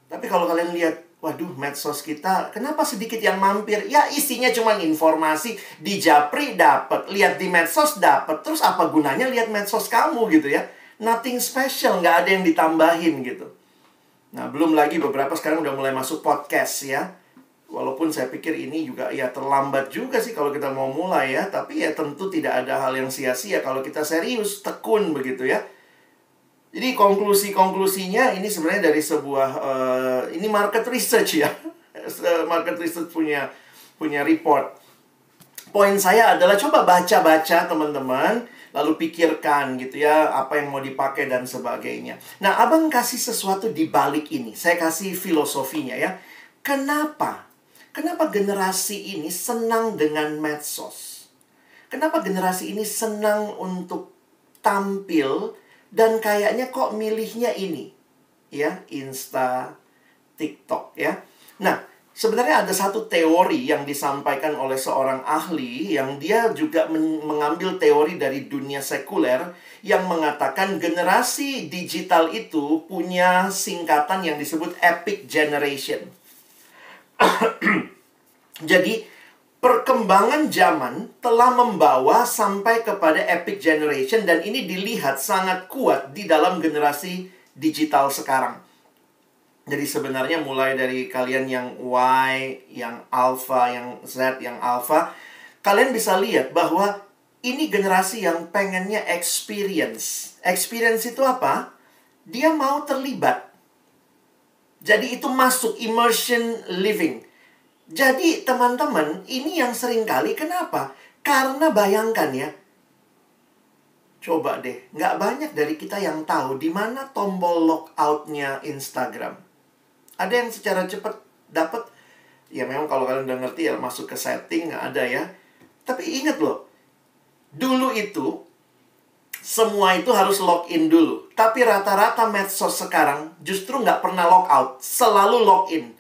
Tapi kalau kalian lihat, waduh, medsos kita, kenapa sedikit yang mampir? Ya, isinya cuma informasi. Di Japri dapat, lihat di medsos dapat. Terus apa gunanya lihat medsos kamu gitu ya? Nothing special, nggak ada yang ditambahin gitu. Nah, belum lagi beberapa sekarang udah mulai masuk podcast ya. Walaupun saya pikir ini juga ya terlambat juga sih kalau kita mau mulai ya. Tapi ya tentu tidak ada hal yang sia-sia kalau kita serius, tekun begitu ya. Jadi konklusinya ini sebenarnya dari sebuah ini market research ya. Market research punya report. Poin saya adalah coba baca-baca teman-teman, lalu pikirkan gitu ya apa yang mau dipakai dan sebagainya. Nah, Abang kasih sesuatu di balik ini. Saya kasih filosofinya ya. Kenapa generasi ini senang dengan medsos? Kenapa generasi ini senang untuk tampil? Dan kayaknya kok milihnya ini, ya, Insta, TikTok, ya. Nah, sebenarnya ada satu teori yang disampaikan oleh seorang ahli yang dia juga mengambil teori dari dunia sekuler yang mengatakan generasi digital itu punya singkatan yang disebut epic generation. Jadi, perkembangan zaman telah membawa sampai kepada epic generation dan ini dilihat sangat kuat di dalam generasi digital sekarang. Jadi sebenarnya mulai dari kalian yang Y, yang Alpha, yang Z, yang Alpha, kalian bisa lihat bahwa ini generasi yang pengennya experience. Experience itu apa? Dia mau terlibat. Jadi itu masuk immersion living. Jadi teman-teman, ini yang sering kali kenapa? Karena bayangkan ya, coba deh, nggak banyak dari kita yang tahu di mana tombol logout-nya Instagram. Ada yang secara cepat dapat, ya memang kalau kalian udah ngerti ya masuk ke setting, nggak ada ya. Tapi ingat loh, dulu itu, semua itu harus login dulu. Tapi rata-rata medsos sekarang justru nggak pernah logout, selalu login.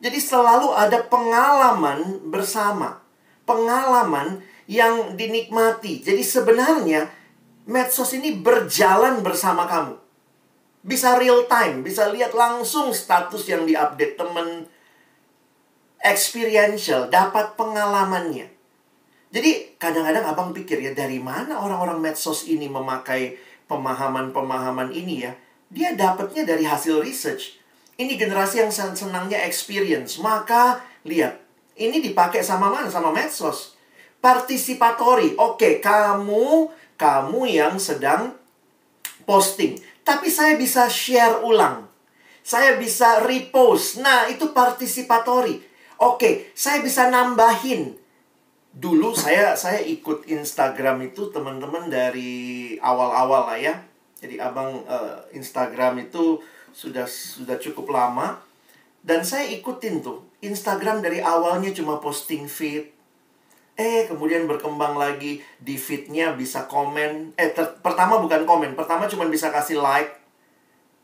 Jadi selalu ada pengalaman bersama. Pengalaman yang dinikmati. Jadi sebenarnya medsos ini berjalan bersama kamu. Bisa real time. Bisa lihat langsung status yang diupdate temen. Experiential. Dapat pengalamannya. Jadi kadang-kadang abang pikir ya dari mana orang-orang medsos ini memakai pemahaman-pemahaman ini ya. Dia dapatnya dari hasil research. Ini generasi yang senangnya experience. Maka, lihat. Ini dipakai sama mana? Sama medsos. Participatory. Oke, kamu yang sedang posting. Tapi saya bisa share ulang. Saya bisa repost. Nah, itu participatory. Oke, saya bisa nambahin. Dulu saya ikut Instagram itu teman-teman dari awal-awal lah ya. Jadi abang Instagram itu sudah cukup lama. Dan saya ikutin tuh Instagram dari awalnya cuma posting feed. Kemudian berkembang lagi. Di feednya bisa komen. Pertama bukan komen. Pertama cuma bisa kasih like.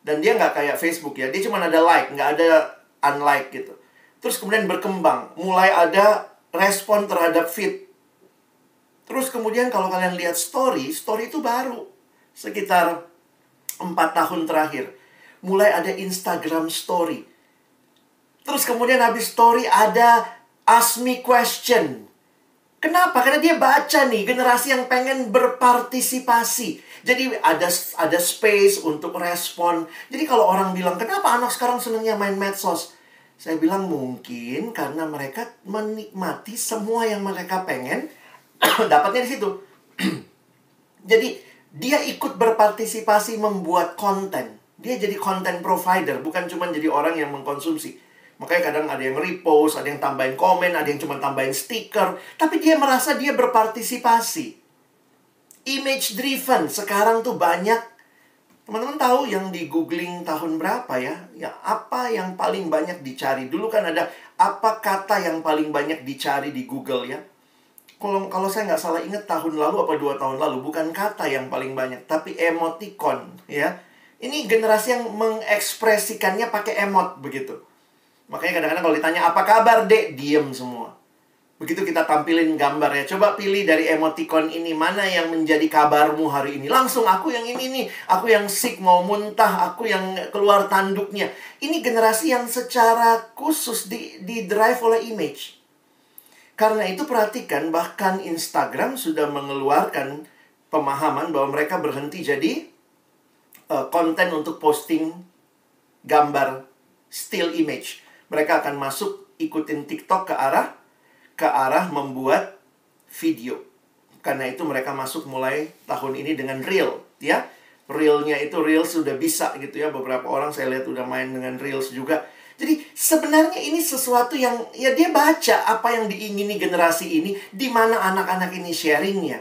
Dan dia nggak kayak Facebook ya. Dia cuma ada like, nggak ada unlike gitu. Terus kemudian berkembang. Mulai ada respon terhadap feed. Terus kemudian kalau kalian lihat story itu baru. Sekitar 4 tahun terakhir. mulai ada Instagram Story. Terus kemudian habis story ada Ask Me Question. Kenapa? Karena dia baca nih, generasi yang pengen berpartisipasi. Jadi ada space untuk respon. Jadi kalau orang bilang, kenapa anak sekarang senangnya main medsos? Saya bilang mungkin karena mereka menikmati semua yang mereka pengen, dapatnya di situ. Jadi dia ikut berpartisipasi membuat konten. Dia jadi content provider, bukan cuma jadi orang yang mengkonsumsi. Makanya kadang ada yang repost, ada yang tambahin komen, ada yang cuma tambahin stiker. Tapi dia merasa dia berpartisipasi. Image driven. Sekarang tuh banyak. Teman-teman tahu yang di googling tahun berapa ya? Ya, apa yang paling banyak dicari? Dulu kan ada apa kata yang paling banyak dicari di Google ya? Kalau saya nggak salah ingat tahun lalu apa 2 tahun lalu. Bukan kata yang paling banyak, tapi emoticon ya. Ini generasi yang mengekspresikannya pakai emot begitu. Makanya kadang-kadang kalau ditanya, apa kabar dek? Diem semua. Begitu kita tampilin gambar ya. Coba pilih dari emoticon ini, mana yang menjadi kabarmu hari ini. Langsung, aku yang ini nih. Aku yang sick, mau muntah. Aku yang keluar tanduknya. Ini generasi yang secara khusus di-drive oleh image. Karena itu perhatikan, bahkan Instagram sudah mengeluarkan pemahaman bahwa mereka berhenti jadi konten untuk posting gambar still image. Mereka akan masuk ikutin TikTok ke arah membuat video. Karena itu mereka masuk mulai tahun ini dengan Reel, ya. Reelnya itu Reels sudah bisa gitu ya. Beberapa orang saya lihat udah main dengan Reels juga. Jadi sebenarnya ini sesuatu yang ya dia baca apa yang diingini generasi ini, di mana anak-anak ini sharingnya.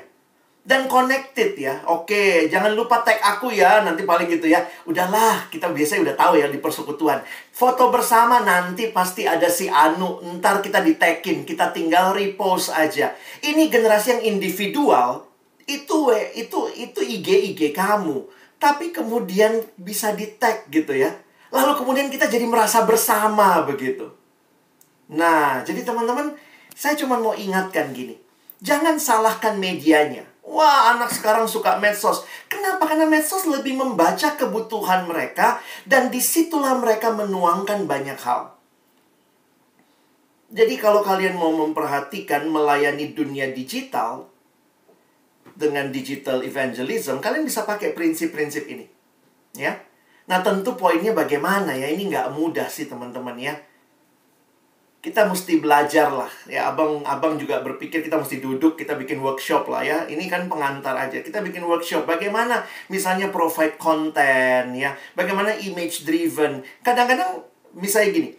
Dan connected ya. Oke, jangan lupa tag aku ya. Nanti paling gitu ya. Udahlah, kita biasanya udah tahu ya di persekutuan. Foto bersama nanti pasti ada si Anu. Ntar kita di-tagin. Kita tinggal repost aja. Ini generasi yang individual. Itu IG kamu. Tapi kemudian bisa di-tag gitu ya. Lalu kemudian kita jadi merasa bersama begitu. Nah, jadi teman-teman, saya cuma mau ingatkan gini. Jangan salahkan medianya. Wah, anak sekarang suka medsos. Kenapa? Karena medsos lebih membaca kebutuhan mereka. Dan disitulah mereka menuangkan banyak hal. Jadi kalau kalian mau memperhatikan melayani dunia digital dengan digital evangelism, kalian bisa pakai prinsip-prinsip ini. Ya. Nah, tentu poinnya bagaimana ya? Ini nggak mudah sih teman-teman ya. Kita mesti belajar lah ya. Abang juga berpikir kita mesti duduk, kita bikin workshop lah ya. Ini kan pengantar aja. Kita bikin workshop bagaimana misalnya provide konten ya. Bagaimana image driven. Kadang-kadang misalnya gini.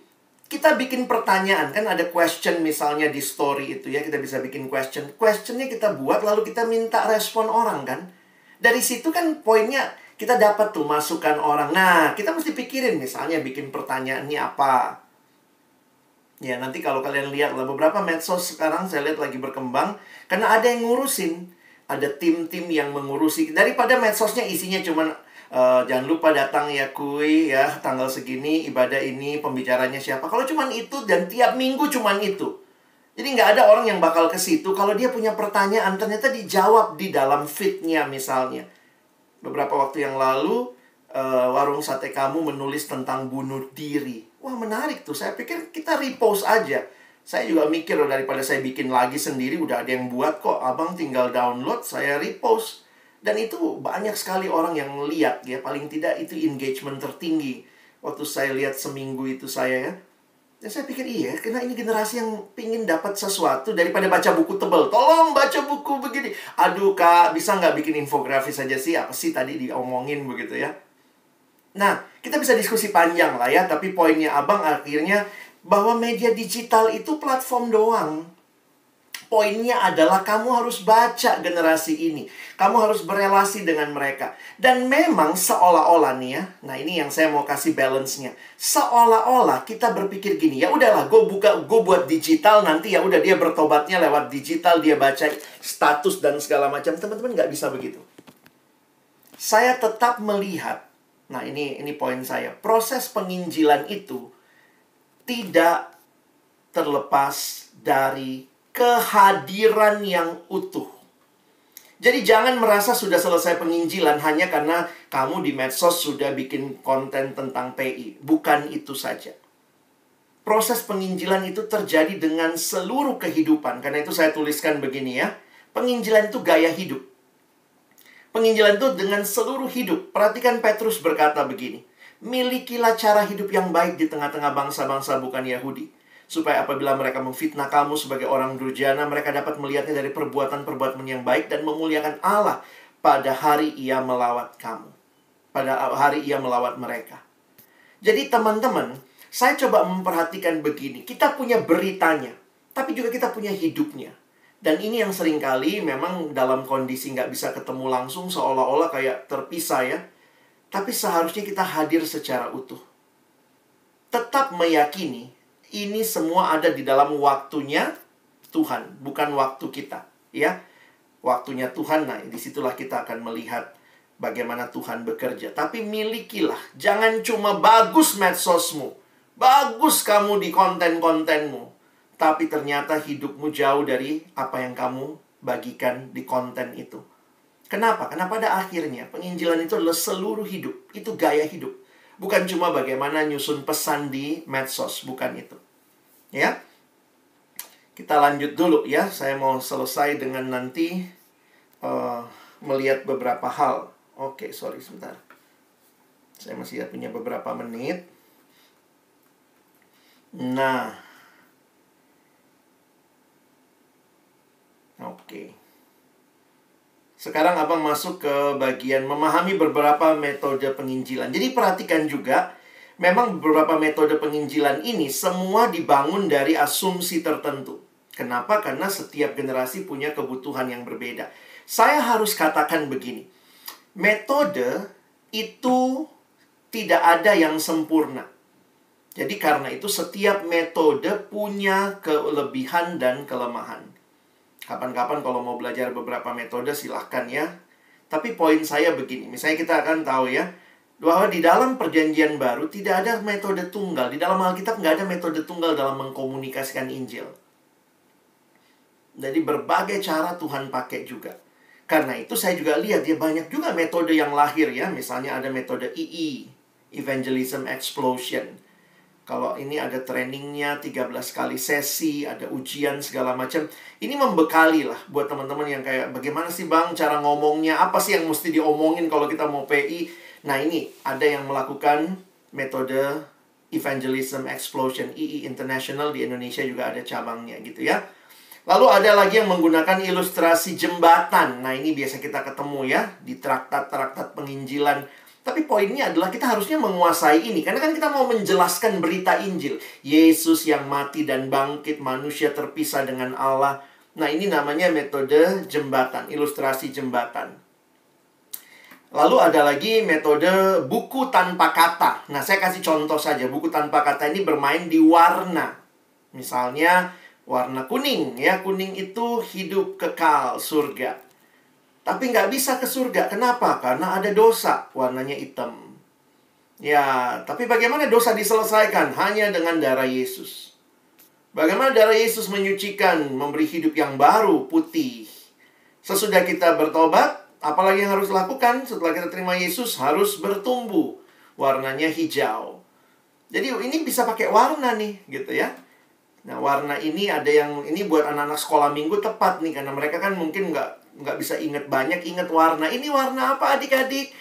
Kita bikin pertanyaan, kan ada question misalnya di story itu ya. Kita bisa bikin question. Questionnya kita buat lalu kita minta respon orang kan. Dari situ kan poinnya kita dapat tuh masukan orang. Nah, kita mesti pikirin misalnya bikin pertanyaannya apa. Ya, nanti kalau kalian lihat lah, beberapa medsos sekarang saya lihat lagi berkembang. Karena ada yang ngurusin. Ada tim-tim yang mengurusi. Daripada medsosnya isinya cuman jangan lupa datang ya kuy ya, tanggal segini, ibadah ini, pembicaranya siapa. Kalau cuman itu dan tiap minggu cuman itu. Jadi nggak ada orang yang bakal ke situ. Kalau dia punya pertanyaan, ternyata dijawab di dalam feed-nya misalnya. Beberapa waktu yang lalu, warung sate kamu menulis tentang bunuh diri. Wah, menarik tuh. Saya pikir kita repost aja. Saya juga mikir loh, daripada saya bikin lagi sendiri, udah ada yang buat kok. Abang tinggal download, saya repost. Dan itu banyak sekali orang yang lihat ya. Paling tidak itu engagement tertinggi. Waktu saya lihat seminggu itu saya ya. Dan saya pikir iya, karena ini generasi yang pingin dapat sesuatu daripada baca buku tebal. Tolong baca buku begini. Aduh kak, bisa nggak bikin infografis saja sih? Apa sih tadi diomongin begitu ya? Nah, kita bisa diskusi panjang lah ya. Tapi poinnya abang akhirnya bahwa media digital itu platform doang. Poinnya adalah kamu harus baca generasi ini. Kamu harus berelasi dengan mereka. Dan memang seolah-olah nih ya. Nah, ini yang saya mau kasih balance-nya. Seolah-olah kita berpikir gini, ya udahlah, gue buat digital, nanti ya udah dia bertobatnya lewat digital, dia baca status dan segala macam. Teman-teman nggak bisa begitu. Saya tetap melihat, nah ini poin saya. Proses penginjilan itu tidak terlepas dari kehadiran yang utuh. Jadi jangan merasa sudah selesai penginjilan hanya karena kamu di medsos sudah bikin konten tentang PI. Bukan itu saja. Proses penginjilan itu terjadi dengan seluruh kehidupan. Karena itu saya tuliskan begini ya. Penginjilan itu gaya hidup. Penginjilan itu dengan seluruh hidup. Perhatikan Petrus berkata begini. Milikilah cara hidup yang baik di tengah-tengah bangsa-bangsa bukan Yahudi. Supaya apabila mereka memfitnah kamu sebagai orang durjana, mereka dapat melihatnya dari perbuatan-perbuatan yang baik dan memuliakan Allah pada hari ia melawat kamu. Pada hari ia melawat mereka. Jadi teman-teman, saya coba memperhatikan begini. Kita punya beritanya, tapi juga kita punya hidupnya. Dan ini yang seringkali memang dalam kondisi nggak bisa ketemu langsung, seolah-olah kayak terpisah ya. Tapi seharusnya kita hadir secara utuh. Tetap meyakini ini semua ada di dalam waktunya Tuhan, bukan waktu kita, ya. Waktunya Tuhan, nah disitulah kita akan melihat bagaimana Tuhan bekerja. Tapi milikilah, jangan cuma bagus medsosmu, bagus kamu di konten-kontenmu, tapi ternyata hidupmu jauh dari apa yang kamu bagikan di konten itu. Kenapa? Karena pada akhirnya penginjilan itu adalah seluruh hidup, itu gaya hidup. Bukan cuma bagaimana nyusun pesan di medsos, bukan itu. Ya. Kita lanjut dulu ya. Saya mau selesai dengan nanti melihat beberapa hal. Oke, sorry sebentar. Saya masih punya beberapa menit. Nah. Oke. Sekarang Abang masuk ke bagian memahami beberapa metode penginjilan. Jadi perhatikan juga, memang beberapa metode penginjilan ini semua dibangun dari asumsi tertentu. Kenapa? Karena setiap generasi punya kebutuhan yang berbeda. Saya harus katakan begini, metode itu tidak ada yang sempurna. Jadi karena itu setiap metode punya kelebihan dan kelemahan. Kapan-kapan kalau mau belajar beberapa metode silahkan ya. Tapi poin saya begini, misalnya kita akan tahu ya, bahwa di dalam perjanjian baru tidak ada metode tunggal. Di dalam Alkitab nggak ada metode tunggal dalam mengkomunikasikan Injil. Jadi berbagai cara Tuhan pakai juga. Karena itu saya juga lihat ya banyak juga metode yang lahir ya. Misalnya ada metode II, Evangelism Explosion. Kalau ini ada trainingnya 13 kali sesi, ada ujian segala macam. Ini membekali lah buat teman-teman yang kayak bagaimana sih Bang cara ngomongnya, apa sih yang mesti diomongin kalau kita mau PI. Nah ini ada yang melakukan metode Evangelism Explosion, II International, di Indonesia juga ada cabangnya gitu ya. Lalu ada lagi yang menggunakan ilustrasi jembatan. Nah ini biasa kita ketemu ya di traktat-traktat penginjilan. Tapi poinnya adalah kita harusnya menguasai ini. Karena kan kita mau menjelaskan berita Injil. Yesus yang mati dan bangkit, manusia terpisah dengan Allah. Nah ini namanya metode jembatan, ilustrasi jembatan. Lalu ada lagi metode buku tanpa kata. Nah saya kasih contoh saja. Buku tanpa kata ini bermain di warna. Misalnya warna kuning ya. Kuning itu hidup kekal surga. Tapi nggak bisa ke surga. Kenapa? Karena ada dosa. Warnanya hitam. Ya, tapi bagaimana dosa diselesaikan? Hanya dengan darah Yesus. Bagaimana darah Yesus menyucikan, memberi hidup yang baru, putih. Sesudah kita bertobat, apalagi yang harus lakukan? Setelah kita terima Yesus, harus bertumbuh. Warnanya hijau. Jadi ini bisa pakai warna nih, gitu ya. Nah, warna ini ada yang, ini buat anak-anak sekolah minggu tepat nih. Karena mereka kan mungkin nggak bisa ingat banyak, ingat warna. Ini warna apa adik-adik?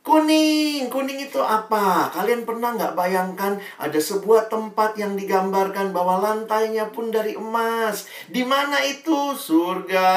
Kuning. Kuning itu apa? Kalian pernah nggak bayangkan ada sebuah tempat yang digambarkan bahwa lantainya pun dari emas. Di mana itu? Surga.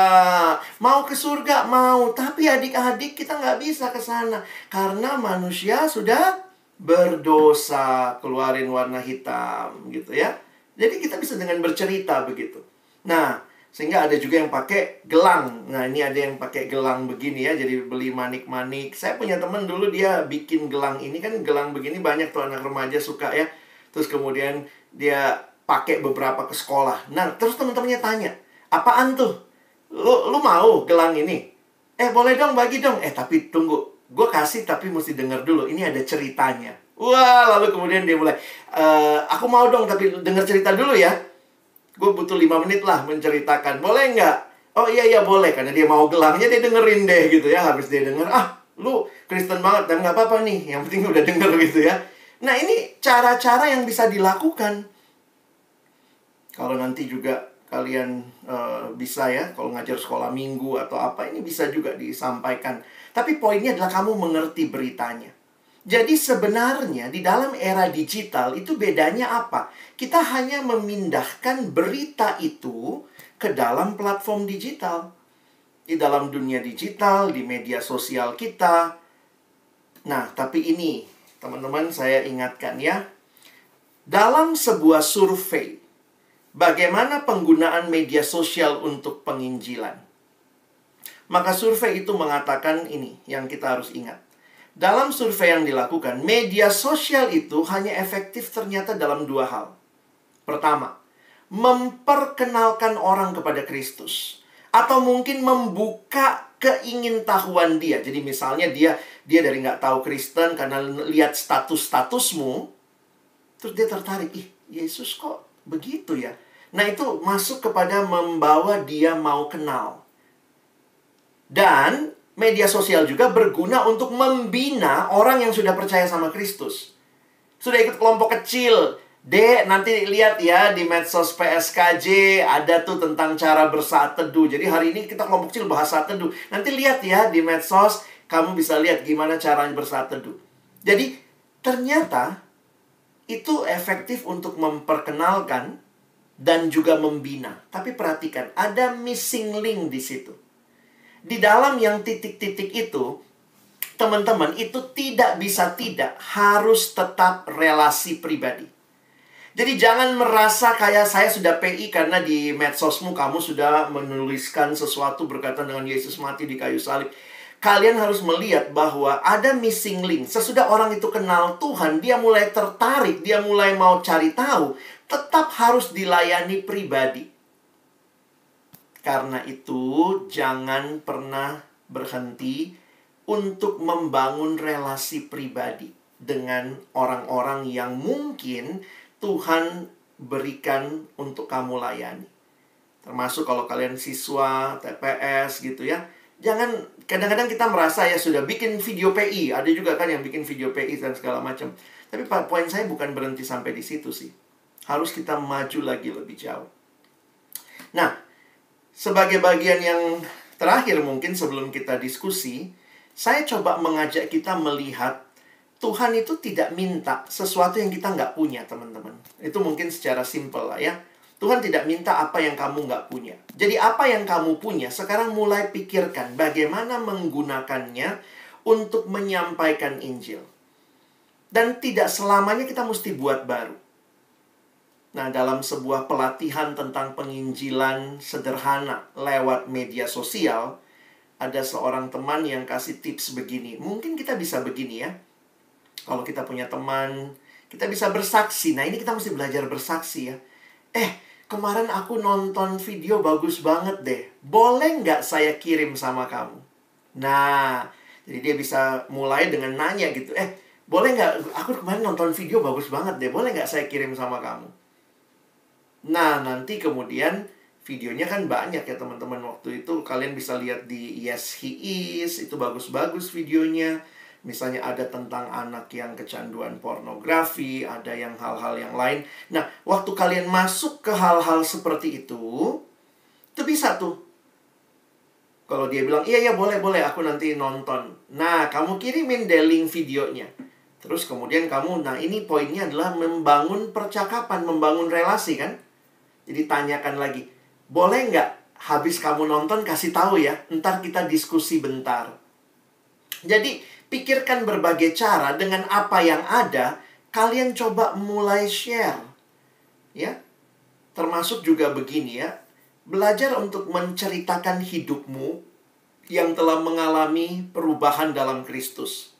Mau ke surga? Mau. Tapi adik-adik kita nggak bisa ke sana. Karena manusia sudah berdosa. Keluarin warna hitam gitu ya. Jadi kita bisa dengan bercerita begitu. Nah, sehingga ada juga yang pakai gelang. Nah, ini ada yang pakai gelang begini ya. Jadi beli manik-manik. Saya punya teman dulu dia bikin gelang ini. Kan gelang begini banyak tuh anak remaja suka ya. Terus kemudian dia pakai beberapa ke sekolah. Nah, terus teman-temannya tanya, apaan tuh? Lu mau gelang ini? Boleh dong, bagi dong. Tapi tunggu. Gue kasih tapi mesti denger dulu. Ini ada ceritanya. Wah, lalu kemudian dia mulai, aku mau dong tapi denger cerita dulu ya. Gue butuh 5 menit lah menceritakan. Boleh nggak? Oh iya iya boleh, karena dia mau gelangnya dia dengerin deh gitu ya. Habis dia denger, lu Kristen banget dan nggak apa-apa nih, yang penting udah denger gitu ya. Nah ini cara-cara yang bisa dilakukan. Kalau nanti juga kalian bisa ya, kalau ngajar sekolah minggu atau apa, ini bisa juga disampaikan. Tapi poinnya adalah kamu mengerti beritanya. Jadi sebenarnya di dalam era digital itu bedanya apa? Kita hanya memindahkan berita itu ke dalam platform digital. Di dalam dunia digital, di media sosial kita. Nah, tapi ini teman-teman saya ingatkan ya. Dalam sebuah survei, bagaimana penggunaan media sosial untuk penginjilan? Maka survei itu mengatakan ini yang kita harus ingat. Dalam survei yang dilakukan, media sosial itu hanya efektif ternyata dalam dua hal. Pertama, memperkenalkan orang kepada Kristus. Atau mungkin membuka keingintahuan dia. Jadi misalnya dia dari nggak tahu Kristen karena lihat status-statusmu, terus dia tertarik, Yesus kok begitu ya? Nah itu masuk kepada membawa dia mau kenal. Dan media sosial juga berguna untuk membina orang yang sudah percaya sama Kristus. Sudah ikut kelompok kecil. Dek, nanti lihat ya di medsos PSKJ ada tuh tentang cara bersaat teduh. Jadi hari ini kita kelompok kecil bahas saat teduh. Nanti lihat ya di medsos, kamu bisa lihat gimana caranya bersaat teduh. Jadi ternyata itu efektif untuk memperkenalkan dan juga membina. Tapi perhatikan, ada missing link di situ. Di dalam yang titik-titik itu, teman-teman, itu tidak bisa tidak harus tetap relasi pribadi. Jadi jangan merasa kayak saya sudah PI karena di medsosmu kamu sudah menuliskan sesuatu berkaitan dengan Yesus mati di kayu salib. Kalian harus melihat bahwa ada missing link. Sesudah orang itu kenal Tuhan, dia mulai tertarik, dia mulai mau cari tahu. Tetap harus dilayani pribadi. Karena itu, jangan pernah berhenti untuk membangun relasi pribadi dengan orang-orang yang mungkin Tuhan berikan untuk kamu layani. Termasuk kalau kalian siswa, TPS gitu ya. Jangan, kadang-kadang kita merasa ya sudah bikin video PI. Ada juga kan yang bikin video PI dan segala macam. Tapi poin saya bukan berhenti sampai di situ sih. Harus kita maju lagi lebih jauh. Nah, sebagai bagian yang terakhir mungkin sebelum kita diskusi, saya coba mengajak kita melihat Tuhan itu tidak minta sesuatu yang kita nggak punya, teman-teman. Itu mungkin secara simpel lah ya. Tuhan tidak minta apa yang kamu nggak punya. Jadi apa yang kamu punya, sekarang mulai pikirkan bagaimana menggunakannya untuk menyampaikan Injil. Dan tidak selamanya kita mesti buat baru. Nah, dalam sebuah pelatihan tentang penginjilan sederhana lewat media sosial, ada seorang teman yang kasih tips begini. Mungkin kita bisa begini ya. Kalau kita punya teman, kita bisa bersaksi. Nah, ini kita mesti belajar bersaksi ya. Kemarin aku nonton video bagus banget deh. Boleh nggak saya kirim sama kamu? Nah, jadi dia bisa mulai dengan nanya gitu. Boleh nggak? Aku kemarin nonton video bagus banget deh. Boleh nggak saya kirim sama kamu? Nah, nanti kemudian videonya kan banyak ya teman-teman. Waktu itu kalian bisa lihat di Yes He Is. Itu bagus-bagus videonya. Misalnya ada tentang anak yang kecanduan pornografi, ada yang hal-hal yang lain. Nah, waktu kalian masuk ke hal-hal seperti itu bisa tuh. Kalau dia bilang, iya boleh, aku nanti nonton. Nah, kamu kirimin deh link videonya. Terus kemudian kamu, nah ini poinnya adalah membangun percakapan, membangun relasi kan. Jadi tanyakan lagi, boleh nggak habis kamu nonton kasih tahu ya, ntar kita diskusi bentar. Jadi pikirkan berbagai cara dengan apa yang ada, kalian coba mulai share. Ya. Termasuk juga begini ya. Belajar untuk menceritakan hidupmu yang telah mengalami perubahan dalam Kristus.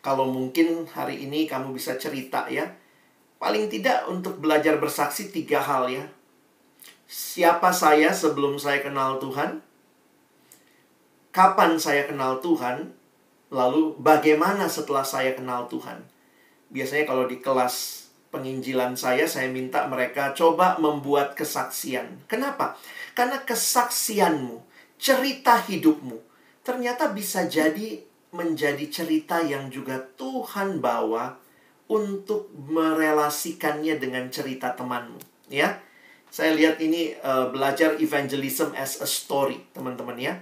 Kalau mungkin hari ini kamu bisa cerita ya. Paling tidak untuk belajar bersaksi 3 hal ya. Siapa saya sebelum saya kenal Tuhan? Kapan saya kenal Tuhan? Lalu bagaimana setelah saya kenal Tuhan? Biasanya kalau di kelas penginjilan saya minta mereka coba membuat kesaksian. Kenapa? Karena kesaksianmu, cerita hidupmu, ternyata bisa jadi menjadi cerita yang juga Tuhan bawa untuk merelasikannya dengan cerita temanmu. Ya, saya lihat ini belajar evangelism as a story, teman-teman ya.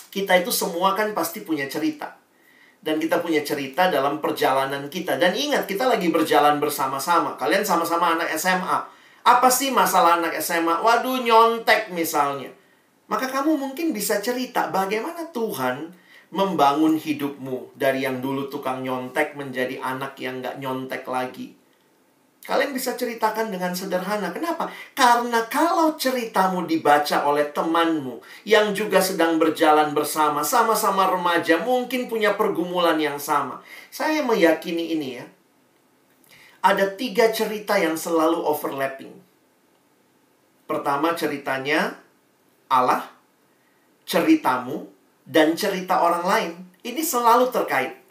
Kita itu semua kan pasti punya cerita. Dan kita punya cerita dalam perjalanan kita. Dan ingat, kita lagi berjalan bersama-sama. Kalian sama-sama anak SMA. Apa sih masalah anak SMA? Waduh, nyontek misalnya. Maka kamu mungkin bisa cerita bagaimana Tuhan membangun hidupmu. Dari yang dulu tukang nyontek menjadi anak yang gak nyontek lagi. Kalian bisa ceritakan dengan sederhana. Kenapa? Karena kalau ceritamu dibaca oleh temanmu yang juga sedang berjalan bersama, sama-sama remaja, mungkin punya pergumulan yang sama. Saya meyakini ini ya. Ada 3 cerita yang selalu overlapping. Pertama ceritanya Allah, ceritamu, dan cerita orang lain. Ini selalu terkait.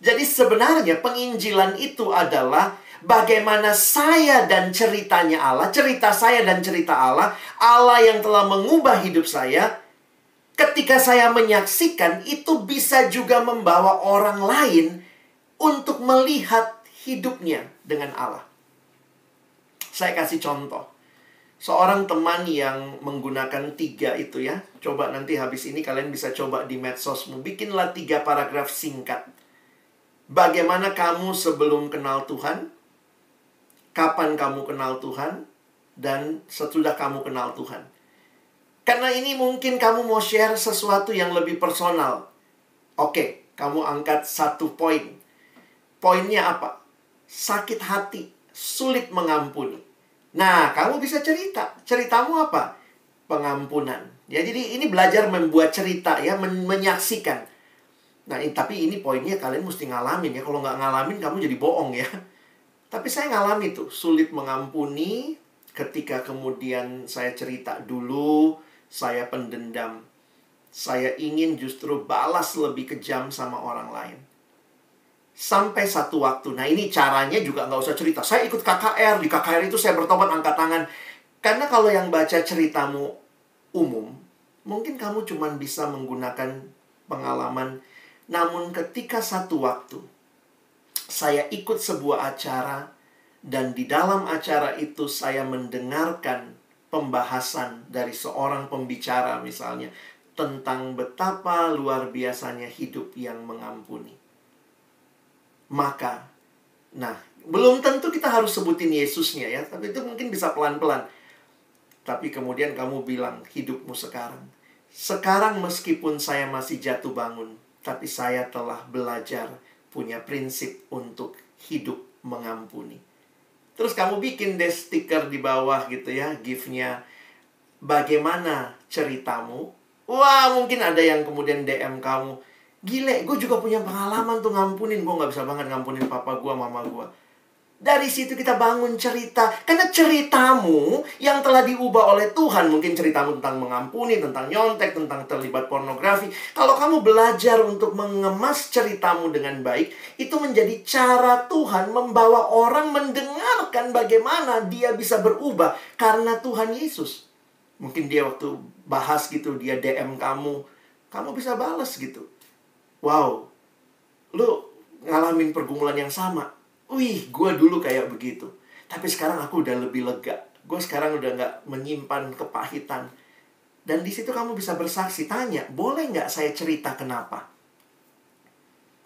Jadi sebenarnya penginjilan itu adalah bagaimana saya dan ceritanya Allah, cerita saya dan cerita Allah, Allah yang telah mengubah hidup saya, ketika saya menyaksikan, itu bisa juga membawa orang lain untuk melihat hidupnya dengan Allah. Saya kasih contoh. Seorang teman yang menggunakan 3 itu ya. Coba nanti habis ini kalian bisa coba di medsosmu. Bikinlah 3 paragraf singkat. Bagaimana kamu sebelum kenal Tuhan, kapan kamu kenal Tuhan, dan sesudah kamu kenal Tuhan. Karena ini mungkin kamu mau share sesuatu yang lebih personal. Oke, kamu angkat 1 poin. Poinnya apa? Sakit hati, sulit mengampuni. Nah, kamu bisa cerita. Ceritamu apa? Pengampunan. Ya, jadi ini belajar membuat cerita ya, menyaksikan. Nah, tapi ini poinnya kalian mesti ngalamin ya. Kalau nggak ngalamin, kamu jadi bohong ya. Tapi saya ngalami tuh, sulit mengampuni ketika kemudian saya cerita dulu, saya pendendam. Saya ingin justru balas lebih kejam sama orang lain. Sampai satu waktu, nah ini caranya juga nggak usah cerita. Saya ikut KKR, di KKR itu saya bertobat angkat tangan. Karena kalau yang baca ceritamu umum, mungkin kamu cuma bisa menggunakan pengalaman. Namun ketika satu waktu, saya ikut sebuah acara, dan di dalam acara itu saya mendengarkan pembahasan dari seorang pembicara misalnya, tentang betapa luar biasanya hidup yang mengampuni. Maka, nah, belum tentu kita harus sebutin Yesusnya ya, tapi itu mungkin bisa pelan-pelan. Tapi kemudian kamu bilang hidupmu sekarang. Sekarang meskipun saya masih jatuh bangun, tapi saya telah belajar punya prinsip untuk hidup mengampuni. Terus kamu bikin deh stiker di bawah gitu ya, gift-nya. Bagaimana ceritamu? Wah, mungkin ada yang kemudian DM kamu. Gile, gue juga punya pengalaman tuh ngampunin. Gue gak bisa banget ngampunin papa gue, mama gue. Dari situ kita bangun cerita. Karena ceritamu yang telah diubah oleh Tuhan. Mungkin ceritamu tentang mengampuni, tentang nyontek, tentang terlibat pornografi. Kalau kamu belajar untuk mengemas ceritamu dengan baik, itu menjadi cara Tuhan membawa orang mendengarkan bagaimana dia bisa berubah karena Tuhan Yesus. Mungkin dia waktu bahas gitu, dia DM kamu. Kamu bisa balas gitu. Wow, lu ngalamin pergumulan yang sama. Wih, gue dulu kayak begitu. Tapi sekarang aku udah lebih lega. Gue sekarang udah gak menyimpan kepahitan. Dan di situ kamu bisa bersaksi. Tanya, boleh gak saya cerita kenapa?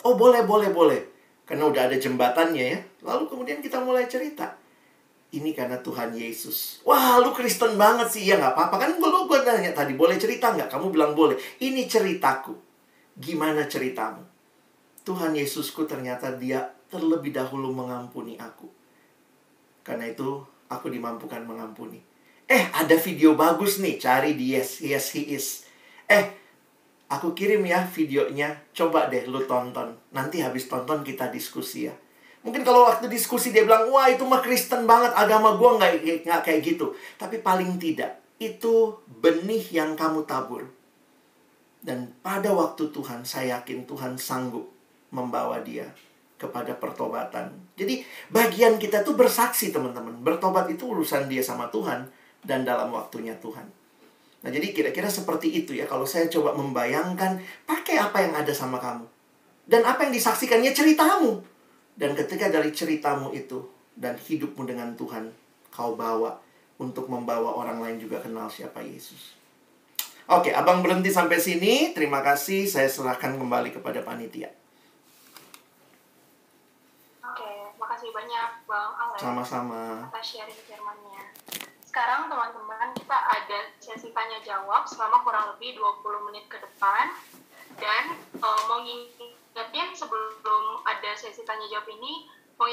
Oh, boleh. Karena udah ada jembatannya ya. Lalu kemudian kita mulai cerita. Ini karena Tuhan Yesus. Wah, lu Kristen banget sih. Ya gak apa-apa. Kan gue nanya tadi, boleh cerita gak? Kamu bilang boleh. Ini ceritaku. Gimana ceritamu? Tuhan Yesusku ternyata dia terlebih dahulu mengampuni aku. Karena itu aku dimampukan mengampuni. Ada video bagus nih, cari di Yes He Is. Aku kirim ya videonya. Coba deh lu tonton. Nanti habis tonton kita diskusi ya. Mungkin kalau waktu diskusi dia bilang, wah itu mah Kristen banget, agama gua nggak kayak gitu. Tapi paling tidak, itu benih yang kamu tabur. Dan pada waktu Tuhan, saya yakin Tuhan sanggup membawa dia kepada pertobatan. Jadi bagian kita tuh bersaksi, teman-teman. Bertobat itu urusan dia sama Tuhan dan dalam waktunya Tuhan. Nah, jadi kira-kira seperti itu ya. Kalau saya coba membayangkan, pakai apa yang ada sama kamu. Dan apa yang disaksikannya ceritamu. Dan ketika dari ceritamu itu dan hidupmu dengan Tuhan, kau bawa untuk membawa orang lain juga kenal siapa Yesus. Oke, abang berhenti sampai sini. Terima kasih. Saya serahkan kembali kepada panitia.
Oke, makasih banyak Bang Alex.
Sama-sama.
Atas sharing firman-nya. Sekarang teman-teman, kita ada sesi tanya jawab selama kurang lebih 20 menit ke depan. Dan mau ngingetin sebelum ada sesi tanya jawab ini, mau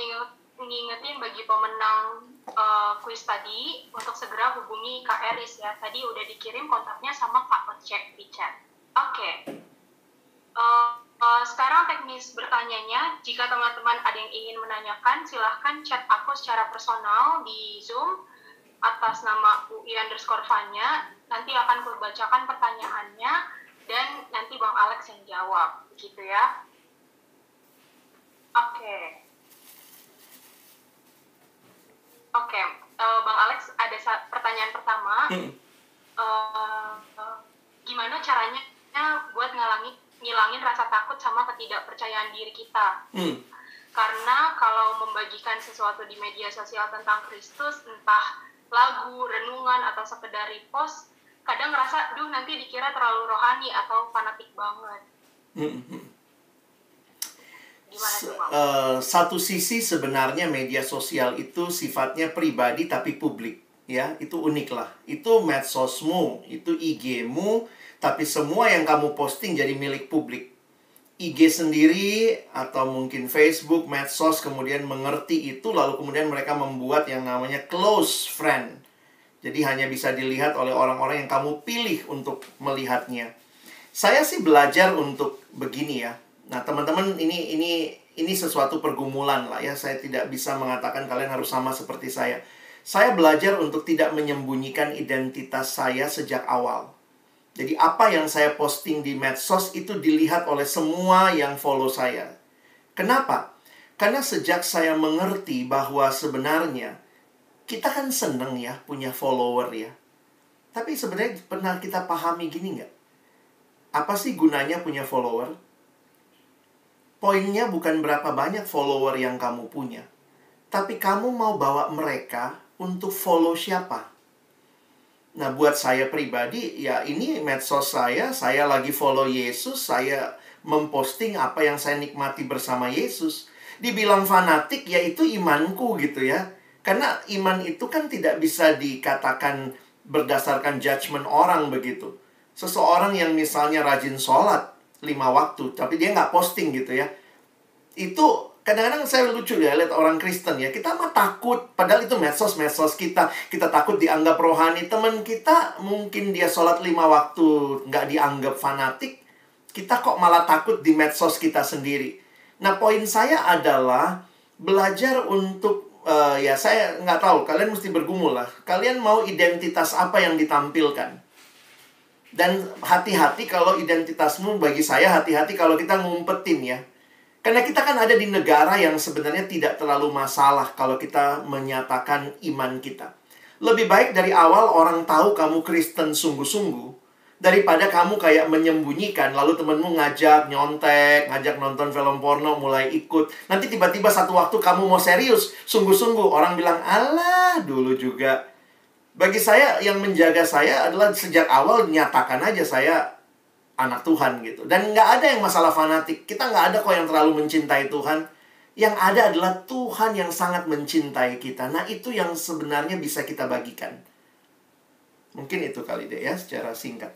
ngingetin bagi pemenang kuis tadi untuk segera hubungi Kak Eris ya. Tadi udah dikirim kontaknya sama Kak Ocek di chat. Oke. Sekarang teknis bertanyanya, jika teman-teman ada yang ingin menanyakan, silahkan chat aku secara personal di Zoom atas nama UI_Vanya. Nanti akan kubacakan pertanyaannya dan nanti Bang Alex yang jawab, gitu ya. Oke, Bang Alex, ada pertanyaan pertama. Gimana caranya buat ngilangin rasa takut sama ketidakpercayaan diri kita? Karena kalau membagikan sesuatu di media sosial tentang Kristus, entah lagu, renungan, atau sekedar repost, kadang ngerasa, nanti dikira terlalu rohani atau fanatik banget. Gimana tuh, Bang?
Satu sisi sebenarnya media sosial itu sifatnya pribadi tapi publik. Ya, itu unik lah. Itu medsosmu, itu IG-mu, tapi semua yang kamu posting jadi milik publik. IG sendiri atau mungkin Facebook, medsos kemudian mengerti itu, lalu kemudian mereka membuat yang namanya close friend. Jadi hanya bisa dilihat oleh orang-orang yang kamu pilih untuk melihatnya. Saya sih belajar untuk begini ya. Nah, teman-teman, ini sesuatu pergumulan lah ya. Saya tidak bisa mengatakan kalian harus sama seperti saya. Saya belajar untuk tidak menyembunyikan identitas saya sejak awal. Jadi apa yang saya posting di medsos itu dilihat oleh semua yang follow saya. Kenapa? Karena sejak saya mengerti bahwa sebenarnya kita kan seneng ya punya follower ya. Tapi sebenarnya pernah kita pahami gini nggak? Apa sih gunanya punya follower? Poinnya bukan berapa banyak follower yang kamu punya, tapi kamu mau bawa mereka untuk follow siapa? Nah, buat saya pribadi, ya ini medsos saya lagi follow Yesus, saya memposting apa yang saya nikmati bersama Yesus. Dibilang fanatik, ya itu imanku gitu ya. Karena iman itu kan tidak bisa dikatakan berdasarkan judgement orang begitu. Seseorang yang misalnya rajin sholat 5 waktu, tapi dia nggak posting gitu ya. Itu kadang-kadang saya lucu ya lihat orang Kristen ya. Kita mah takut, padahal itu medsos kita. Kita takut dianggap rohani. Teman kita mungkin dia sholat 5 waktu nggak dianggap fanatik. Kita kok malah takut di medsos kita sendiri. Nah, poin saya adalah belajar untuk ya saya nggak tahu, kalian mesti bergumul lah. Kalian mau identitas apa yang ditampilkan? Dan hati-hati kalau identitasmu, bagi saya hati-hati kalau kita ngumpetin ya. Karena kita kan ada di negara yang sebenarnya tidak terlalu masalah kalau kita menyatakan iman kita. Lebih baik dari awal orang tahu kamu Kristen sungguh-sungguh, daripada kamu kayak menyembunyikan, lalu temenmu ngajak nyontek, ngajak nonton film porno, mulai ikut. Nanti tiba-tiba satu waktu kamu mau serius, sungguh-sungguh, orang bilang, alah dulu juga. Bagi saya, yang menjaga saya adalah sejak awal nyatakan aja saya anak Tuhan gitu. Dan nggak ada yang masalah fanatik. Kita nggak ada kok yang terlalu mencintai Tuhan. Yang ada adalah Tuhan yang sangat mencintai kita. Nah, itu yang sebenarnya bisa kita bagikan. Mungkin itu kali deh ya, secara singkat.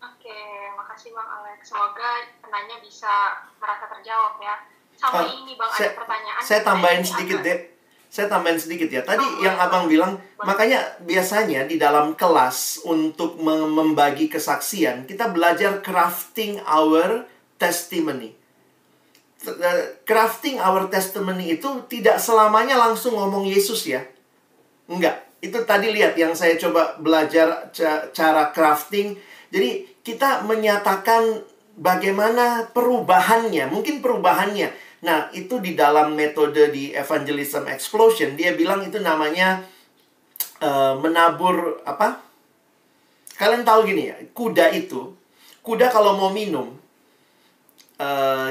Oke, makasih Bang Alex. Semoga penanya bisa merasa terjawab ya. Sama ini Bang, ada pertanyaan.
Saya tambahin sedikit deh. Saya tambahin sedikit ya. Tadi yang abang bilang, makanya biasanya di dalam kelas untuk membagi kesaksian, kita belajar crafting our testimony. Crafting our testimony itu tidak selamanya langsung ngomong Yesus ya. Enggak. Itu tadi lihat yang saya coba belajar cara crafting. Jadi kita menyatakan bagaimana perubahannya, mungkin perubahannya. Nah, itu di dalam metode di Evangelism Explosion, dia bilang itu namanya menabur apa? Kalian tahu gini ya, kuda kalau mau minum,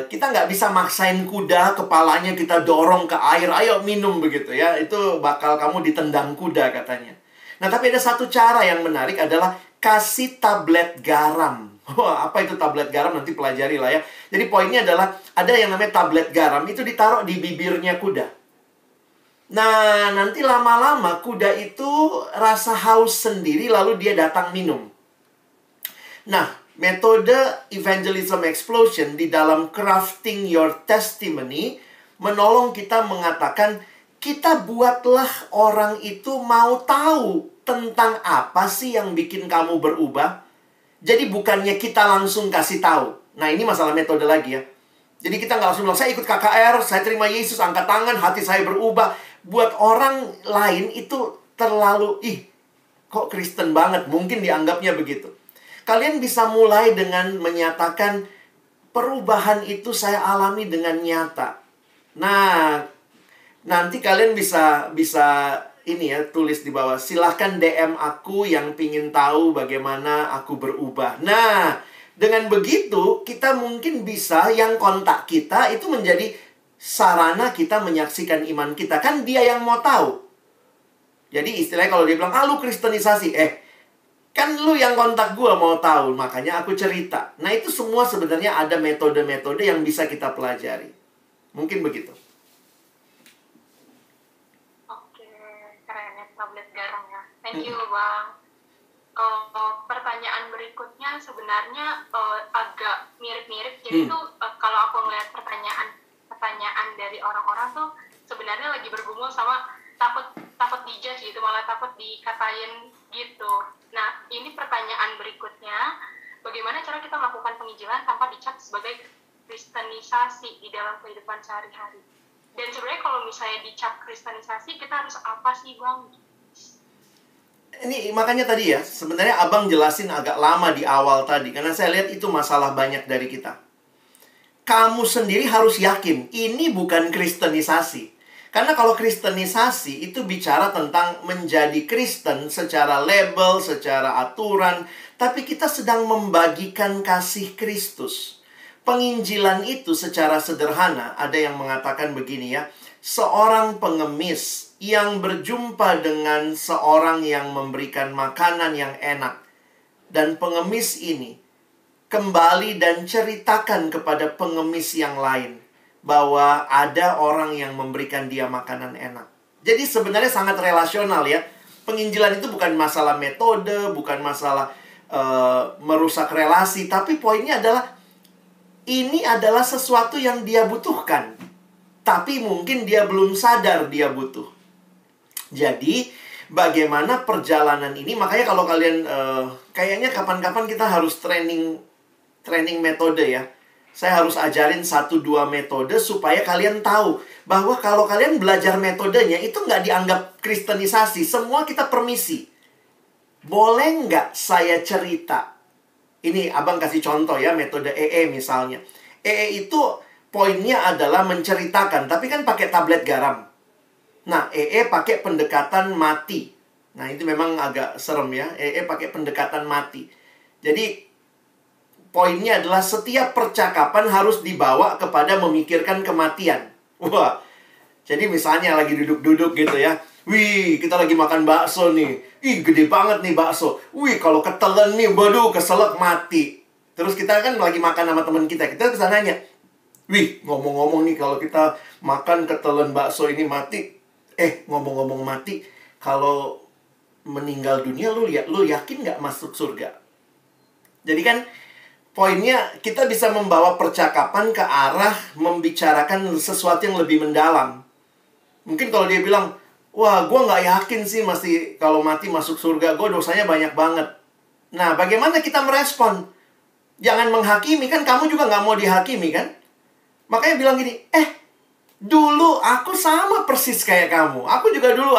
kita nggak bisa maksain kuda, kepalanya kita dorong ke air, ayo minum begitu ya. Itu bakal kamu ditendang kuda katanya. Nah, tapi ada satu cara yang menarik adalah kasih tablet garam. Wah, apa itu tablet garam? Nanti pelajari lah ya. Jadi poinnya adalah ada yang namanya tablet garam, itu ditaruh di bibirnya kuda. Nah, nanti lama-lama kuda itu rasa haus sendiri lalu dia datang minum. Nah, metode Evangelism Explosion di dalam crafting your testimony menolong kita mengatakan, kita buatlah orang itu mau tahu tentang apa sih yang bikin kamu berubah. Jadi bukannya kita langsung kasih tahu. Nah, ini masalah metode lagi ya. Jadi kita nggak langsung bilang, saya ikut KKR, saya terima Yesus, angkat tangan, hati saya berubah. Buat orang lain itu terlalu, kok Kristen banget, mungkin dianggapnya begitu. Kalian bisa mulai dengan menyatakan, perubahan itu saya alami dengan nyata. Nah, nanti kalian bisa ini ya, tulis di bawah, silahkan DM aku yang pingin tahu bagaimana aku berubah. Nah, dengan begitu kita mungkin bisa, yang kontak kita itu menjadi sarana kita menyaksikan iman kita. Kan dia yang mau tahu. Jadi istilahnya kalau dia bilang, lu kristenisasi. Kan lu yang kontak gua mau tahu. Makanya aku cerita. Nah, itu semua sebenarnya ada metode-metode yang bisa kita pelajari. Mungkin begitu.
Oke, keren ya, tablet garam ya. Thank you, Bang. Pertanyaan berikutnya sebenarnya agak mirip-mirip. Jadi tuh kalau aku ngeliat pertanyaan dari orang-orang tuh sebenarnya lagi bergumul sama takut dijudge gitu, malah takut dikatain gitu. Nah, ini pertanyaan berikutnya, bagaimana cara kita melakukan penginjilan tanpa dicap sebagai kristenisasi di dalam kehidupan sehari-hari? Dan sebenarnya kalau misalnya dicap kristenisasi, kita harus apa sih, Bang?
Ini makanya tadi ya, sebenarnya Abang jelasin agak lama di awal tadi, karena saya lihat itu masalah banyak dari kita. Kamu sendiri harus yakin, ini bukan kristenisasi. Karena kalau kristenisasi itu bicara tentang menjadi Kristen secara label, secara aturan. Tapi kita sedang membagikan kasih Kristus. Penginjilan itu secara sederhana, ada yang mengatakan begini ya. Seorang pengemis yang berjumpa dengan seorang yang memberikan makanan yang enak. Dan pengemis ini kembali dan ceritakan kepada pengemis yang lain bahwa ada orang yang memberikan dia makanan enak. Jadi sebenarnya sangat relasional ya. Penginjilan itu bukan masalah metode, bukan masalah merusak relasi, tapi poinnya adalah ini adalah sesuatu yang dia butuhkan. Tapi mungkin dia belum sadar dia butuh. Jadi bagaimana perjalanan ini, makanya kalau kalian kayaknya kapan-kapan kita harus training metode ya. Saya harus ajarin 1-2 metode supaya kalian tahu bahwa kalau kalian belajar metodenya itu nggak dianggap kristenisasi. Semua kita permisi. Boleh nggak saya cerita? Ini Abang kasih contoh ya, metode EE misalnya. EE itu poinnya adalah menceritakan, tapi kan pakai tablet garam. Nah, EE pakai pendekatan mati. Nah, itu memang agak serem ya. EE pakai pendekatan mati. Jadi poinnya adalah setiap percakapan harus dibawa kepada memikirkan kematian. Wah, jadi misalnya lagi duduk-duduk gitu ya. Wih, kita lagi makan bakso nih. Ih, gede banget nih bakso. Wih, kalau ketelen nih, waduh, keselak mati. Terus kita kan lagi makan sama teman kita. Kita bisa nanya, wih, ngomong-ngomong nih, kalau kita makan ketelen bakso ini mati. Ngomong-ngomong mati, kalau meninggal dunia, lu yakin nggak masuk surga? Jadi kan poinnya, kita bisa membawa percakapan ke arah membicarakan sesuatu yang lebih mendalam. Mungkin kalau dia bilang, wah, gue nggak yakin sih masih kalau mati masuk surga. Gue dosanya banyak banget. Nah, bagaimana kita merespon? Jangan menghakimi, kan kamu juga nggak mau dihakimi, kan? Makanya bilang gini, dulu aku sama persis kayak kamu. Aku juga dulu,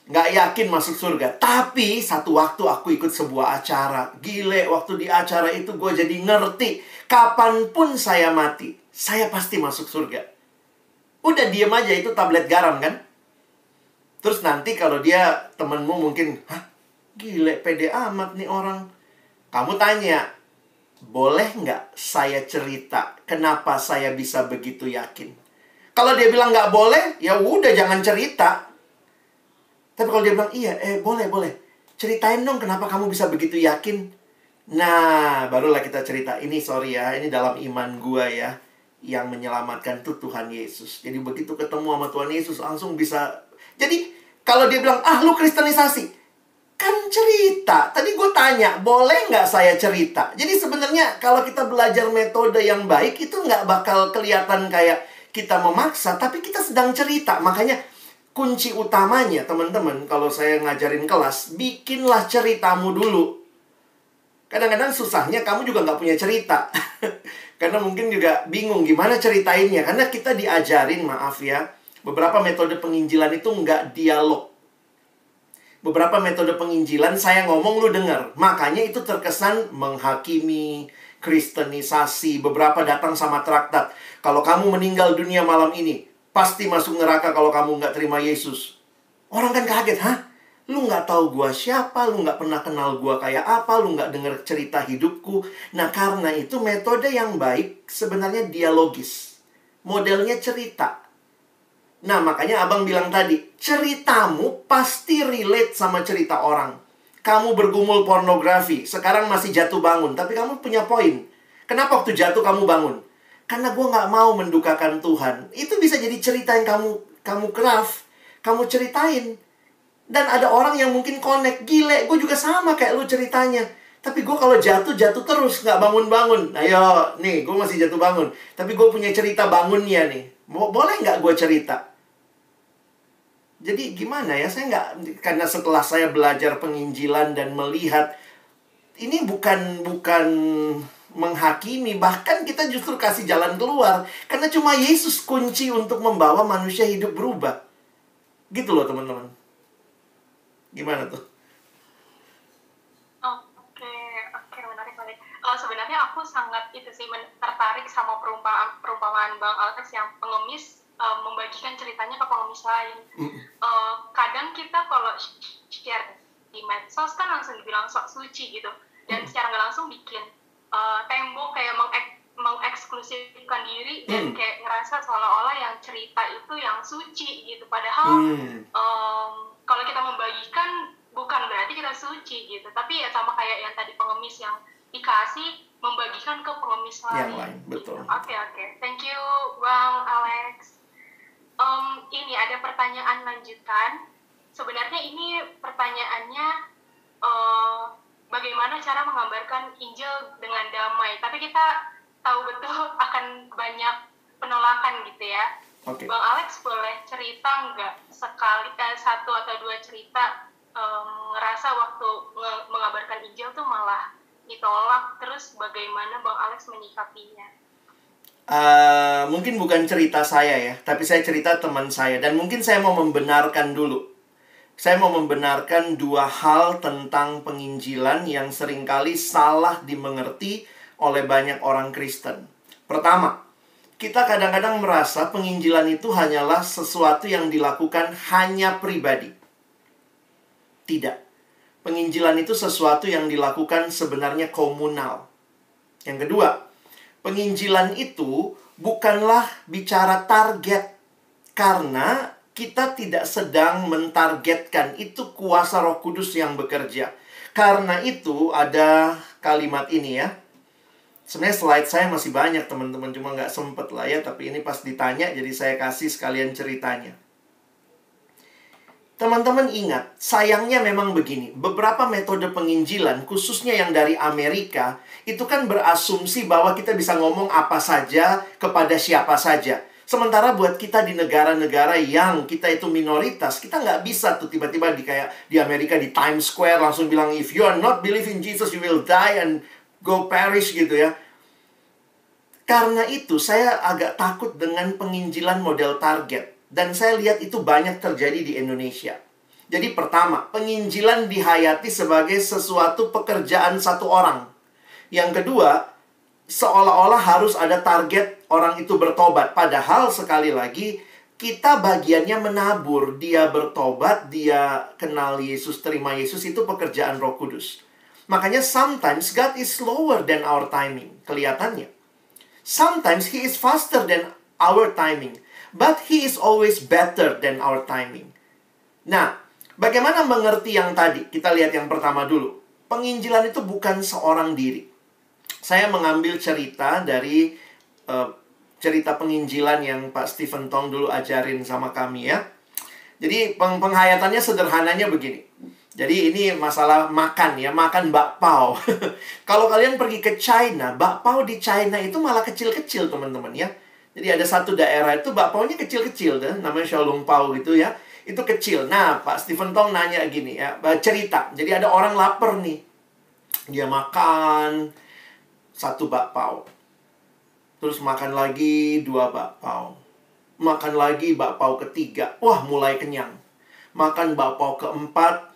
nggak yakin masuk surga. Tapi satu waktu aku ikut sebuah acara. Gile, waktu di acara itu gue jadi ngerti. Kapanpun saya mati, saya pasti masuk surga. Udah diem aja, itu tablet garam kan? Terus nanti kalau dia temenmu mungkin, hah? Gile, pede amat nih orang. Kamu tanya, boleh nggak saya cerita kenapa saya bisa begitu yakin? Kalau dia bilang nggak boleh, ya udah jangan cerita. Tapi kalau dia bilang, iya, boleh. Ceritain dong kenapa kamu bisa begitu yakin. Nah, barulah kita cerita. Ini sorry ya, ini dalam iman gua ya. Yang menyelamatkan tuh Tuhan Yesus. Jadi begitu ketemu sama Tuhan Yesus, langsung bisa. Jadi, kalau dia bilang, lu kristenisasi. Kan cerita. Tadi gue tanya, boleh nggak saya cerita? Jadi sebenarnya kalau kita belajar metode yang baik, itu nggak bakal kelihatan kayak kita memaksa. Tapi kita sedang cerita. Makanya kunci utamanya, teman-teman, kalau saya ngajarin kelas, bikinlah ceritamu dulu. Kadang-kadang susahnya kamu juga nggak punya cerita. Karena mungkin juga bingung gimana ceritainnya. Karena kita diajarin, maaf ya, beberapa metode penginjilan itu nggak dialog. Beberapa metode penginjilan saya ngomong lu denger. Makanya itu terkesan menghakimi, kristenisasi. Beberapa datang sama traktat. Kalau kamu meninggal dunia malam ini, pasti masuk neraka kalau kamu nggak terima Yesus. Orang kan kaget, hah? Lu nggak tahu gua siapa, lu nggak pernah kenal gua kayak apa, lu nggak denger cerita hidupku. Nah, karena itu metode yang baik sebenarnya dialogis. Modelnya cerita. Nah, makanya abang bilang tadi, ceritamu pasti relate sama cerita orang. Kamu bergumul pornografi, sekarang masih jatuh bangun, tapi kamu punya poin. Kenapa waktu jatuh kamu bangun? Karena gue nggak mau mendukakan Tuhan. Itu bisa jadi cerita yang kamu craft, kamu ceritain. Dan ada orang yang mungkin connect, gile, gue juga sama kayak lu ceritanya. Tapi gue kalau jatuh terus, nggak bangun-bangun. Ayo, nih, gue masih jatuh bangun. Tapi gue punya cerita bangunnya nih. Boleh nggak gue cerita? Jadi gimana ya, saya nggak, karena setelah saya belajar penginjilan dan melihat, ini bukan menghakimi, bahkan kita justru kasih jalan keluar. Karena cuma Yesus kunci untuk membawa manusia hidup berubah. Gitu loh teman-teman. Gimana tuh?
Oke, menarik. Sebenarnya aku sangat tertarik sama perumpamaan Bang Alex yang pengemis membagikan ceritanya ke pengemis lain. Kadang kita kalau share di medsos kan langsung dibilang sok suci gitu, dan secara nggak langsung bikin tembok kayak mengeksklusifkan diri dan kayak ngerasa seolah-olah yang cerita itu yang suci gitu. Padahal kalau kita membagikan bukan berarti kita suci gitu, tapi ya sama kayak yang tadi pengemis yang dikasih membagikan ke pengemis
Yang
lain.
lain, betul.
Oke. Thank you Bang Alex. Ini ada pertanyaan lanjutan. Sebenarnya ini pertanyaannya bagaimana cara menggambarkan Injil dengan damai. Tapi kita tahu betul akan banyak penolakan gitu ya.
Okay.
Bang Alex boleh cerita nggak satu atau dua cerita ngerasa waktu mengabarkan Injil tuh malah ditolak, terus bagaimana Bang Alex menyikapinya?
Mungkin bukan cerita saya ya, tapi saya cerita teman saya. Dan mungkin saya mau membenarkan dulu. Saya mau membenarkan dua hal tentang penginjilan yang seringkali salah dimengerti oleh banyak orang Kristen. Pertama, kita kadang-kadang merasa penginjilan itu hanyalah sesuatu yang dilakukan hanya pribadi. Tidak. Penginjilan itu sesuatu yang dilakukan sebenarnya komunal. Yang kedua, penginjilan itu bukanlah bicara target. Karena kita tidak sedang mentargetkan, itu kuasa Roh Kudus yang bekerja. Karena itu ada kalimat ini ya. Sebenarnya slide saya masih banyak teman-teman, cuma nggak sempet lah ya. Tapi ini pas ditanya, jadi saya kasih sekalian ceritanya. Teman-teman ingat, sayangnya memang begini. Beberapa metode penginjilan, khususnya yang dari Amerika, itu kan berasumsi bahwa kita bisa ngomong apa saja kepada siapa saja. Sementara buat kita di negara-negara yang kita itu minoritas, kita nggak bisa tuh tiba-tiba kayak di Amerika di Times Square langsung bilang, if you are not believe in Jesus, you will die and go perish gitu ya. Karena itu saya agak takut dengan penginjilan model target. Dan saya lihat itu banyak terjadi di Indonesia. Jadi pertama, penginjilan dihayati sebagai sesuatu pekerjaan satu orang. Yang kedua, seolah-olah harus ada target orang itu bertobat. Padahal sekali lagi, kita bagiannya menabur. Dia bertobat, dia kenal Yesus, terima Yesus, itu pekerjaan Roh Kudus. Makanya sometimes God is slower than our timing. Kelihatannya. Sometimes He is faster than our timing. But He is always better than our timing. Nah, bagaimana mengerti yang tadi? Kita lihat yang pertama dulu. Penginjilan itu bukan seorang diri. Saya mengambil cerita dari cerita penginjilan yang Pak Stephen Tong dulu ajarin sama kami ya. Jadi penghayatannya sederhananya begini. Jadi ini masalah makan ya, makan bakpao. Kalau kalian pergi ke China, bakpao di China itu malah kecil-kecil teman-teman ya. Jadi ada satu daerah itu bakpaonya kecil-kecil deh, namanya Xiaolong Pao gitu ya. Itu kecil. Nah, Pak Stephen Tong nanya gini ya, cerita. Jadi ada orang lapar nih. Dia makan satu bakpao. Terus makan lagi 2 bakpao. Makan lagi bakpao ketiga. Wah, mulai kenyang. Makan bakpao keempat,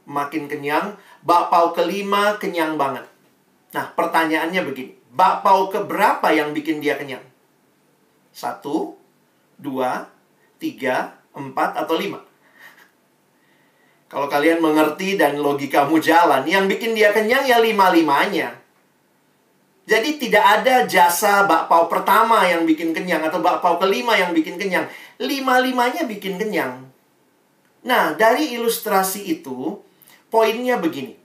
makin kenyang. Bakpao kelima, kenyang banget. Nah, pertanyaannya begini. Bakpao keberapa yang bikin dia kenyang? 1, 2, 3, 4, atau 5? Kalau kalian mengerti dan logikamu jalan, yang bikin dia kenyang ya 5-5-nya. Jadi tidak ada jasa bakpao pertama yang bikin kenyang atau bakpao kelima yang bikin kenyang. 5-5-nya bikin kenyang. Nah, dari ilustrasi itu, poinnya begini.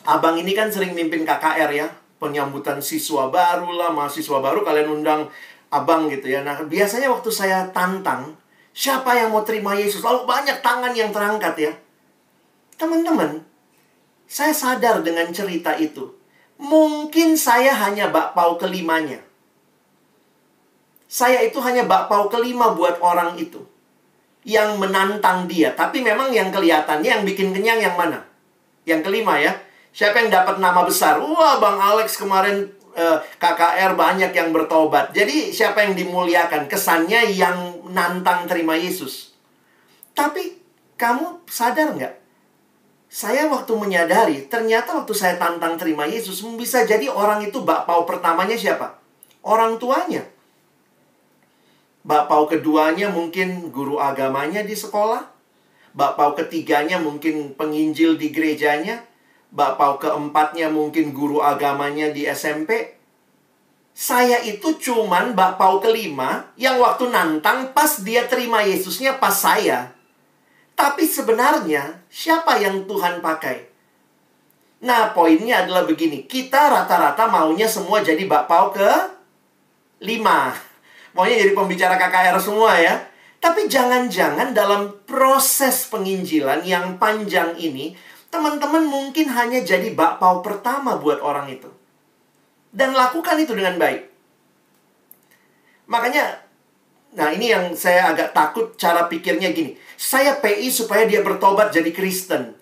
Abang ini kan sering mimpin KKR ya. Penyambutan siswa baru lah, mahasiswa baru kalian undang abang gitu ya. Nah, biasanya waktu saya tantang, siapa yang mau terima Yesus? Lalu banyak tangan yang terangkat ya. Teman-teman, saya sadar dengan cerita itu. Mungkin saya hanya bakpao kelimanya. Saya itu hanya bakpao kelima buat orang itu. Yang menantang dia. Tapi memang yang kelihatannya yang bikin kenyang yang mana? Yang kelima ya. Siapa yang dapat nama besar? Wah, Bang Alex kemarin KKR banyak yang bertobat. Jadi siapa yang dimuliakan? Kesannya yang nantang terima Yesus. Tapi kamu sadar nggak? Saya waktu menyadari, ternyata waktu saya tantang terima Yesus, bisa jadi orang itu bakpao pertamanya siapa? Orang tuanya. Bakpao keduanya mungkin guru agamanya di sekolah. Bakpao ketiganya mungkin penginjil di gerejanya. Bakpao keempatnya mungkin guru agamanya di SMP. Saya itu cuman bakpao kelima yang waktu nantang pas dia terima Yesusnya pas saya. Tapi sebenarnya, siapa yang Tuhan pakai? Nah, poinnya adalah begini. Kita rata-rata maunya semua jadi bakpao ke-5. Maunya jadi pembicara KKR semua ya. Tapi jangan-jangan dalam proses penginjilan yang panjang ini, teman-teman mungkin hanya jadi bakpao pertama buat orang itu. Dan lakukan itu dengan baik. Makanya, nah ini yang saya agak takut cara pikirnya gini. Saya PI supaya dia bertobat jadi Kristen.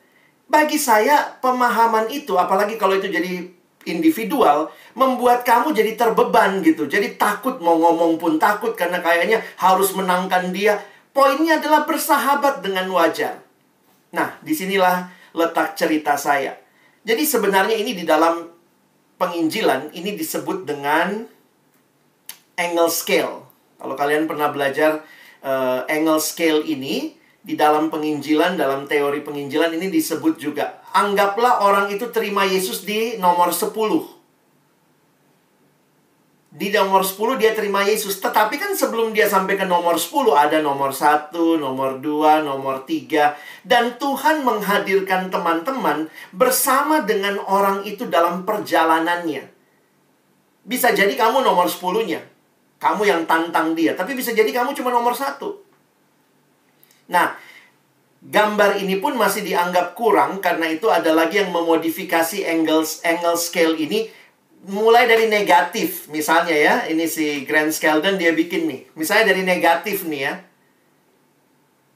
Bagi saya, pemahaman itu, apalagi kalau itu jadi individual, membuat kamu jadi terbeban gitu. Jadi takut, mau ngomong pun takut karena kayaknya harus menangkan dia. Poinnya adalah bersahabat dengan wajar. Nah, disinilah letak cerita saya. Jadi sebenarnya ini di dalam penginjilan, ini disebut dengan angle scale. Kalau kalian pernah belajar angle scale ini, di dalam penginjilan, dalam teori penginjilan ini disebut juga. Anggaplah orang itu terima Yesus di nomor 10. Di nomor 10 dia terima Yesus. Tetapi kan sebelum dia sampai ke nomor 10, ada nomor 1, nomor 2, nomor 3. Dan Tuhan menghadirkan teman-teman bersama dengan orang itu dalam perjalanannya. Bisa jadi kamu nomor 10-nya. Kamu yang tantang dia. Tapi bisa jadi kamu cuma nomor 1. Nah, gambar ini pun masih dianggap kurang karena itu ada lagi yang memodifikasi angle scale ini mulai dari negatif. Misalnya ya, ini si Grant Skeldon dia bikin nih. Misalnya dari negatif nih ya.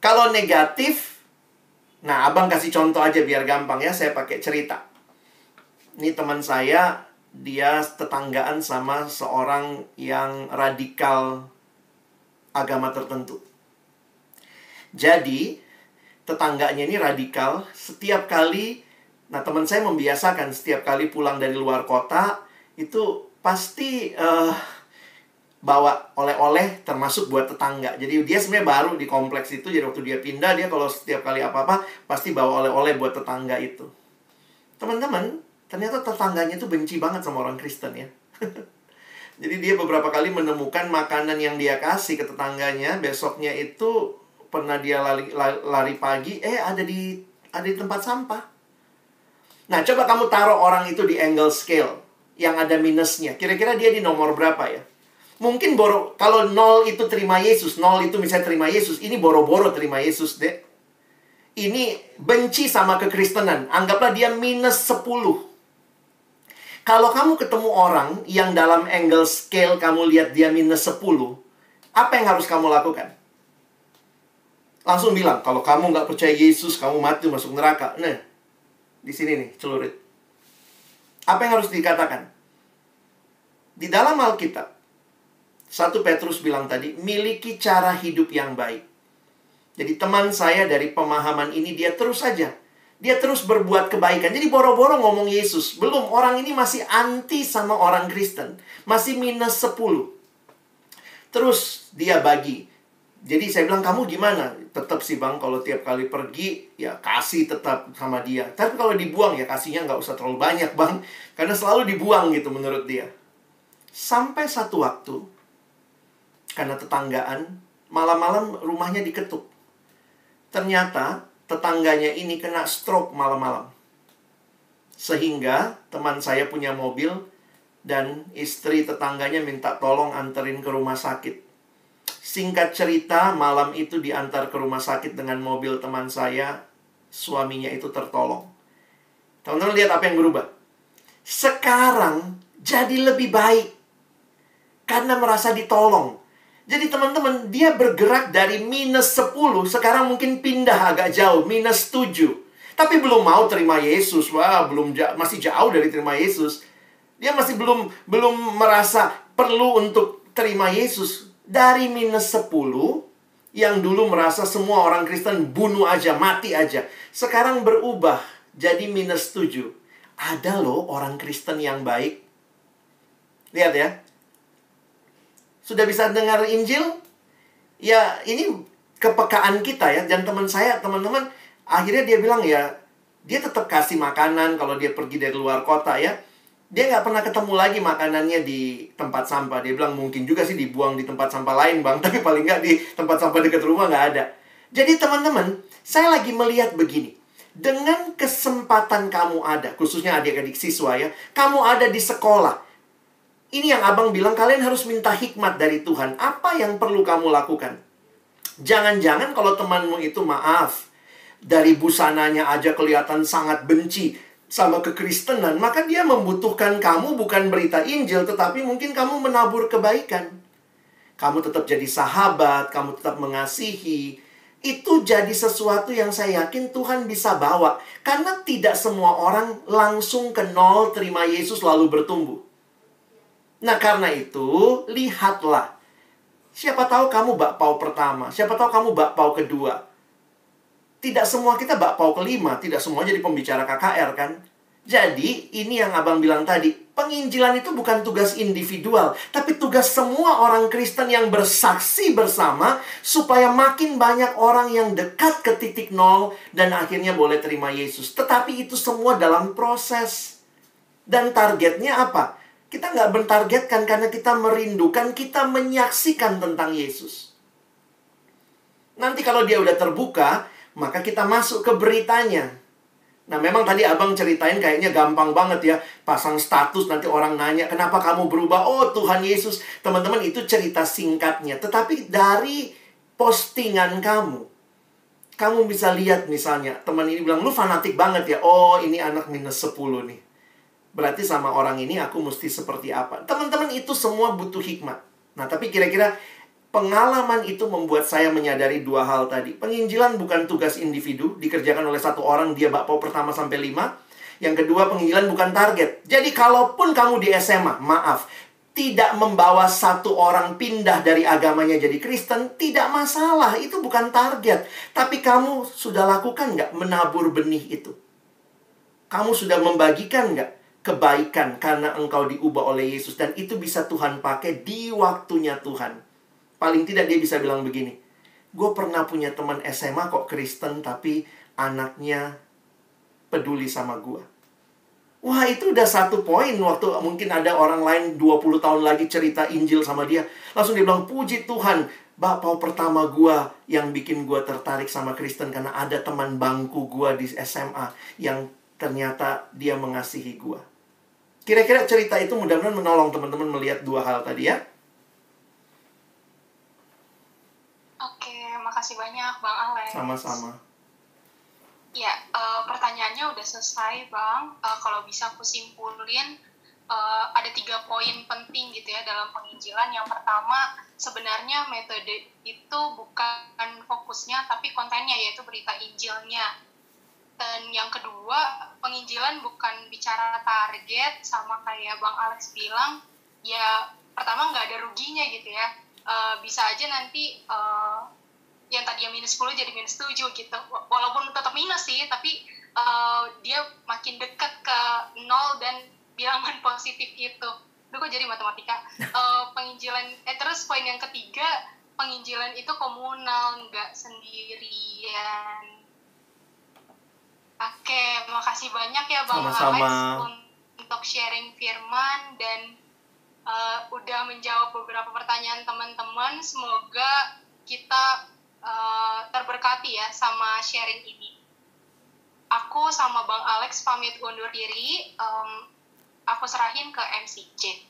Kalau negatif, nah abang kasih contoh aja biar gampang ya, saya pakai cerita. Ini teman saya, dia tetanggaan sama seorang yang radikal agama tertentu. Jadi, tetangganya ini radikal. Setiap kali, nah teman saya membiasakan setiap kali pulang dari luar kota, itu pasti bawa oleh-oleh termasuk buat tetangga. Jadi dia sebenarnya baru di kompleks itu, jadi waktu dia pindah, dia kalau setiap kali apa-apa pasti bawa oleh-oleh buat tetangga itu. Teman-teman, ternyata tetangganya itu benci banget sama orang Kristen ya. Jadi dia beberapa kali menemukan makanan yang dia kasih ke tetangganya, besoknya itu pernah dia lari pagi, ada di tempat sampah. Nah, coba kamu taruh orang itu di angle scale yang ada minusnya. Kira-kira dia di nomor berapa ya? Mungkin kalau 0 itu terima Yesus, 0 itu misalnya terima Yesus, ini boro-boro terima Yesus deh. Ini benci sama kekristenan, anggaplah dia minus 10. Kalau kamu ketemu orang yang dalam angle scale kamu lihat dia minus 10, apa yang harus kamu lakukan? Langsung bilang, kalau kamu nggak percaya Yesus, kamu mati masuk neraka. Nah, di sini nih, celurit. Apa yang harus dikatakan? Di dalam Alkitab, 1 Petrus bilang tadi, miliki cara hidup yang baik. Jadi teman saya dari pemahaman ini, dia terus saja. Dia terus berbuat kebaikan. Jadi boro-boro ngomong Yesus. Belum, orang ini masih anti sama orang Kristen. Masih minus 10. Terus dia bagi. Jadi saya bilang, kamu gimana? Tetap sih bang, kalau tiap kali pergi, ya kasih tetap sama dia. Tapi kalau dibuang, ya kasihnya nggak usah terlalu banyak bang. Karena selalu dibuang gitu menurut dia. Sampai satu waktu, karena tetanggaan, malam-malam rumahnya diketuk. Ternyata tetangganya ini kena stroke malam-malam. Sehingga teman saya punya mobil dan istri tetangganya minta tolong anterin ke rumah sakit. Singkat cerita, malam itu diantar ke rumah sakit dengan mobil teman saya. Suaminya itu tertolong. Teman-teman lihat apa yang berubah. Sekarang jadi lebih baik karena merasa ditolong. Jadi teman-teman, dia bergerak dari minus 10, sekarang mungkin pindah agak jauh, minus 7. Tapi belum mau terima Yesus. Wah, masih jauh dari terima Yesus. Dia masih belum merasa perlu untuk terima Yesus. Dari minus 10, yang dulu merasa semua orang Kristen bunuh aja, mati aja. Sekarang berubah jadi minus 7. Ada loh orang Kristen yang baik. Lihat ya. Sudah bisa dengar Injil? Ya, ini kepekaan kita ya. Dan teman saya, teman-teman, akhirnya dia bilang ya, dia tetap kasih makanan kalau dia pergi dari luar kota ya. Dia nggak pernah ketemu lagi makanannya di tempat sampah. Dia bilang mungkin juga sih dibuang di tempat sampah lain bang. Tapi paling nggak di tempat sampah dekat rumah nggak ada. Jadi teman-teman, saya lagi melihat begini. Dengan kesempatan kamu ada, khususnya adik-adik siswa ya. Kamu ada di sekolah. Ini yang abang bilang, kalian harus minta hikmat dari Tuhan. Apa yang perlu kamu lakukan? Jangan-jangan kalau temanmu itu maaf, dari busananya aja kelihatan sangat benci sama kekristenan, maka dia membutuhkan kamu bukan berita Injil, tetapi mungkin kamu menabur kebaikan. Kamu tetap jadi sahabat, kamu tetap mengasihi. Itu jadi sesuatu yang saya yakin Tuhan bisa bawa. Karena tidak semua orang langsung ke nol terima Yesus lalu bertumbuh. Nah, karena itu, lihatlah. Siapa tahu kamu bakpao pertama. Siapa tahu kamu bakpao kedua. Tidak semua kita bakpao kelima. Tidak semua jadi pembicara KKR kan. Jadi, ini yang abang bilang tadi. Penginjilan itu bukan tugas individual. Tapi tugas semua orang Kristen yang bersaksi bersama. Supaya makin banyak orang yang dekat ke titik nol. Dan akhirnya boleh terima Yesus. Tetapi itu semua dalam proses. Dan targetnya apa? Kita nggak mentargetkan karena kita merindukan, kita menyaksikan tentang Yesus. Nanti kalau dia udah terbuka, maka kita masuk ke beritanya. Nah, memang tadi abang ceritain kayaknya gampang banget ya. Pasang status, nanti orang nanya, kenapa kamu berubah? Oh, Tuhan Yesus. Teman-teman, itu cerita singkatnya. Tetapi dari postingan kamu bisa lihat misalnya, teman ini bilang, lu fanatik banget ya. Oh, ini anak minus 10 nih. Berarti sama orang ini aku mesti seperti apa? Teman-teman, itu semua butuh hikmat. Nah, tapi kira-kira pengalaman itu membuat saya menyadari dua hal tadi. Penginjilan bukan tugas individu, dikerjakan oleh satu orang, dia bakpao pertama sampai 5. Yang kedua, penginjilan bukan target. Jadi, kalaupun kamu di SMA, maaf, tidak membawa satu orang pindah dari agamanya jadi Kristen, tidak masalah. Itu bukan target. Tapi kamu sudah lakukan nggak menabur benih itu? Kamu sudah membagikan nggak kebaikan karena engkau diubah oleh Yesus? Dan itu bisa Tuhan pakai di waktunya Tuhan. Paling tidak dia bisa bilang begini, gue pernah punya teman SMA kok Kristen, tapi anaknya peduli sama gue. Wah, itu udah satu poin. Waktu mungkin ada orang lain 20 tahun lagi cerita Injil sama dia, langsung dia bilang, puji Tuhan, bapak pertama gua yang bikin gua tertarik sama Kristen karena ada teman bangku gua di SMA yang ternyata dia mengasihi gua. Kira-kira cerita itu mudah-mudahan menolong teman-teman melihat dua hal tadi ya.
Oke, makasih banyak Bang Alex.
Sama-sama.
Ya, pertanyaannya udah selesai Bang. Kalau bisa aku simpulin, ada 3 poin penting gitu ya dalam penginjilan. Yang pertama, sebenarnya metode itu bukan fokusnya, tapi kontennya, yaitu berita Injilnya. Dan yang kedua, penginjilan bukan bicara target, sama kayak Bang Alex bilang, ya pertama nggak ada ruginya gitu ya. Bisa aja nanti yang tadinya -10 jadi -7 gitu, walaupun tetap minus sih, tapi dia makin dekat ke 0 dan bilangan positif itu. Duh, kok jadi matematika. Penginjilan, terus poin yang ketiga, penginjilan itu komunal, nggak sendirian. Oke, makasih banyak ya Bang
Sama-sama.
Alex untuk sharing firman dan udah menjawab beberapa pertanyaan teman-teman. Semoga kita terberkati ya sama sharing ini. Aku sama Bang Alex pamit undur diri. Aku serahin ke MC J.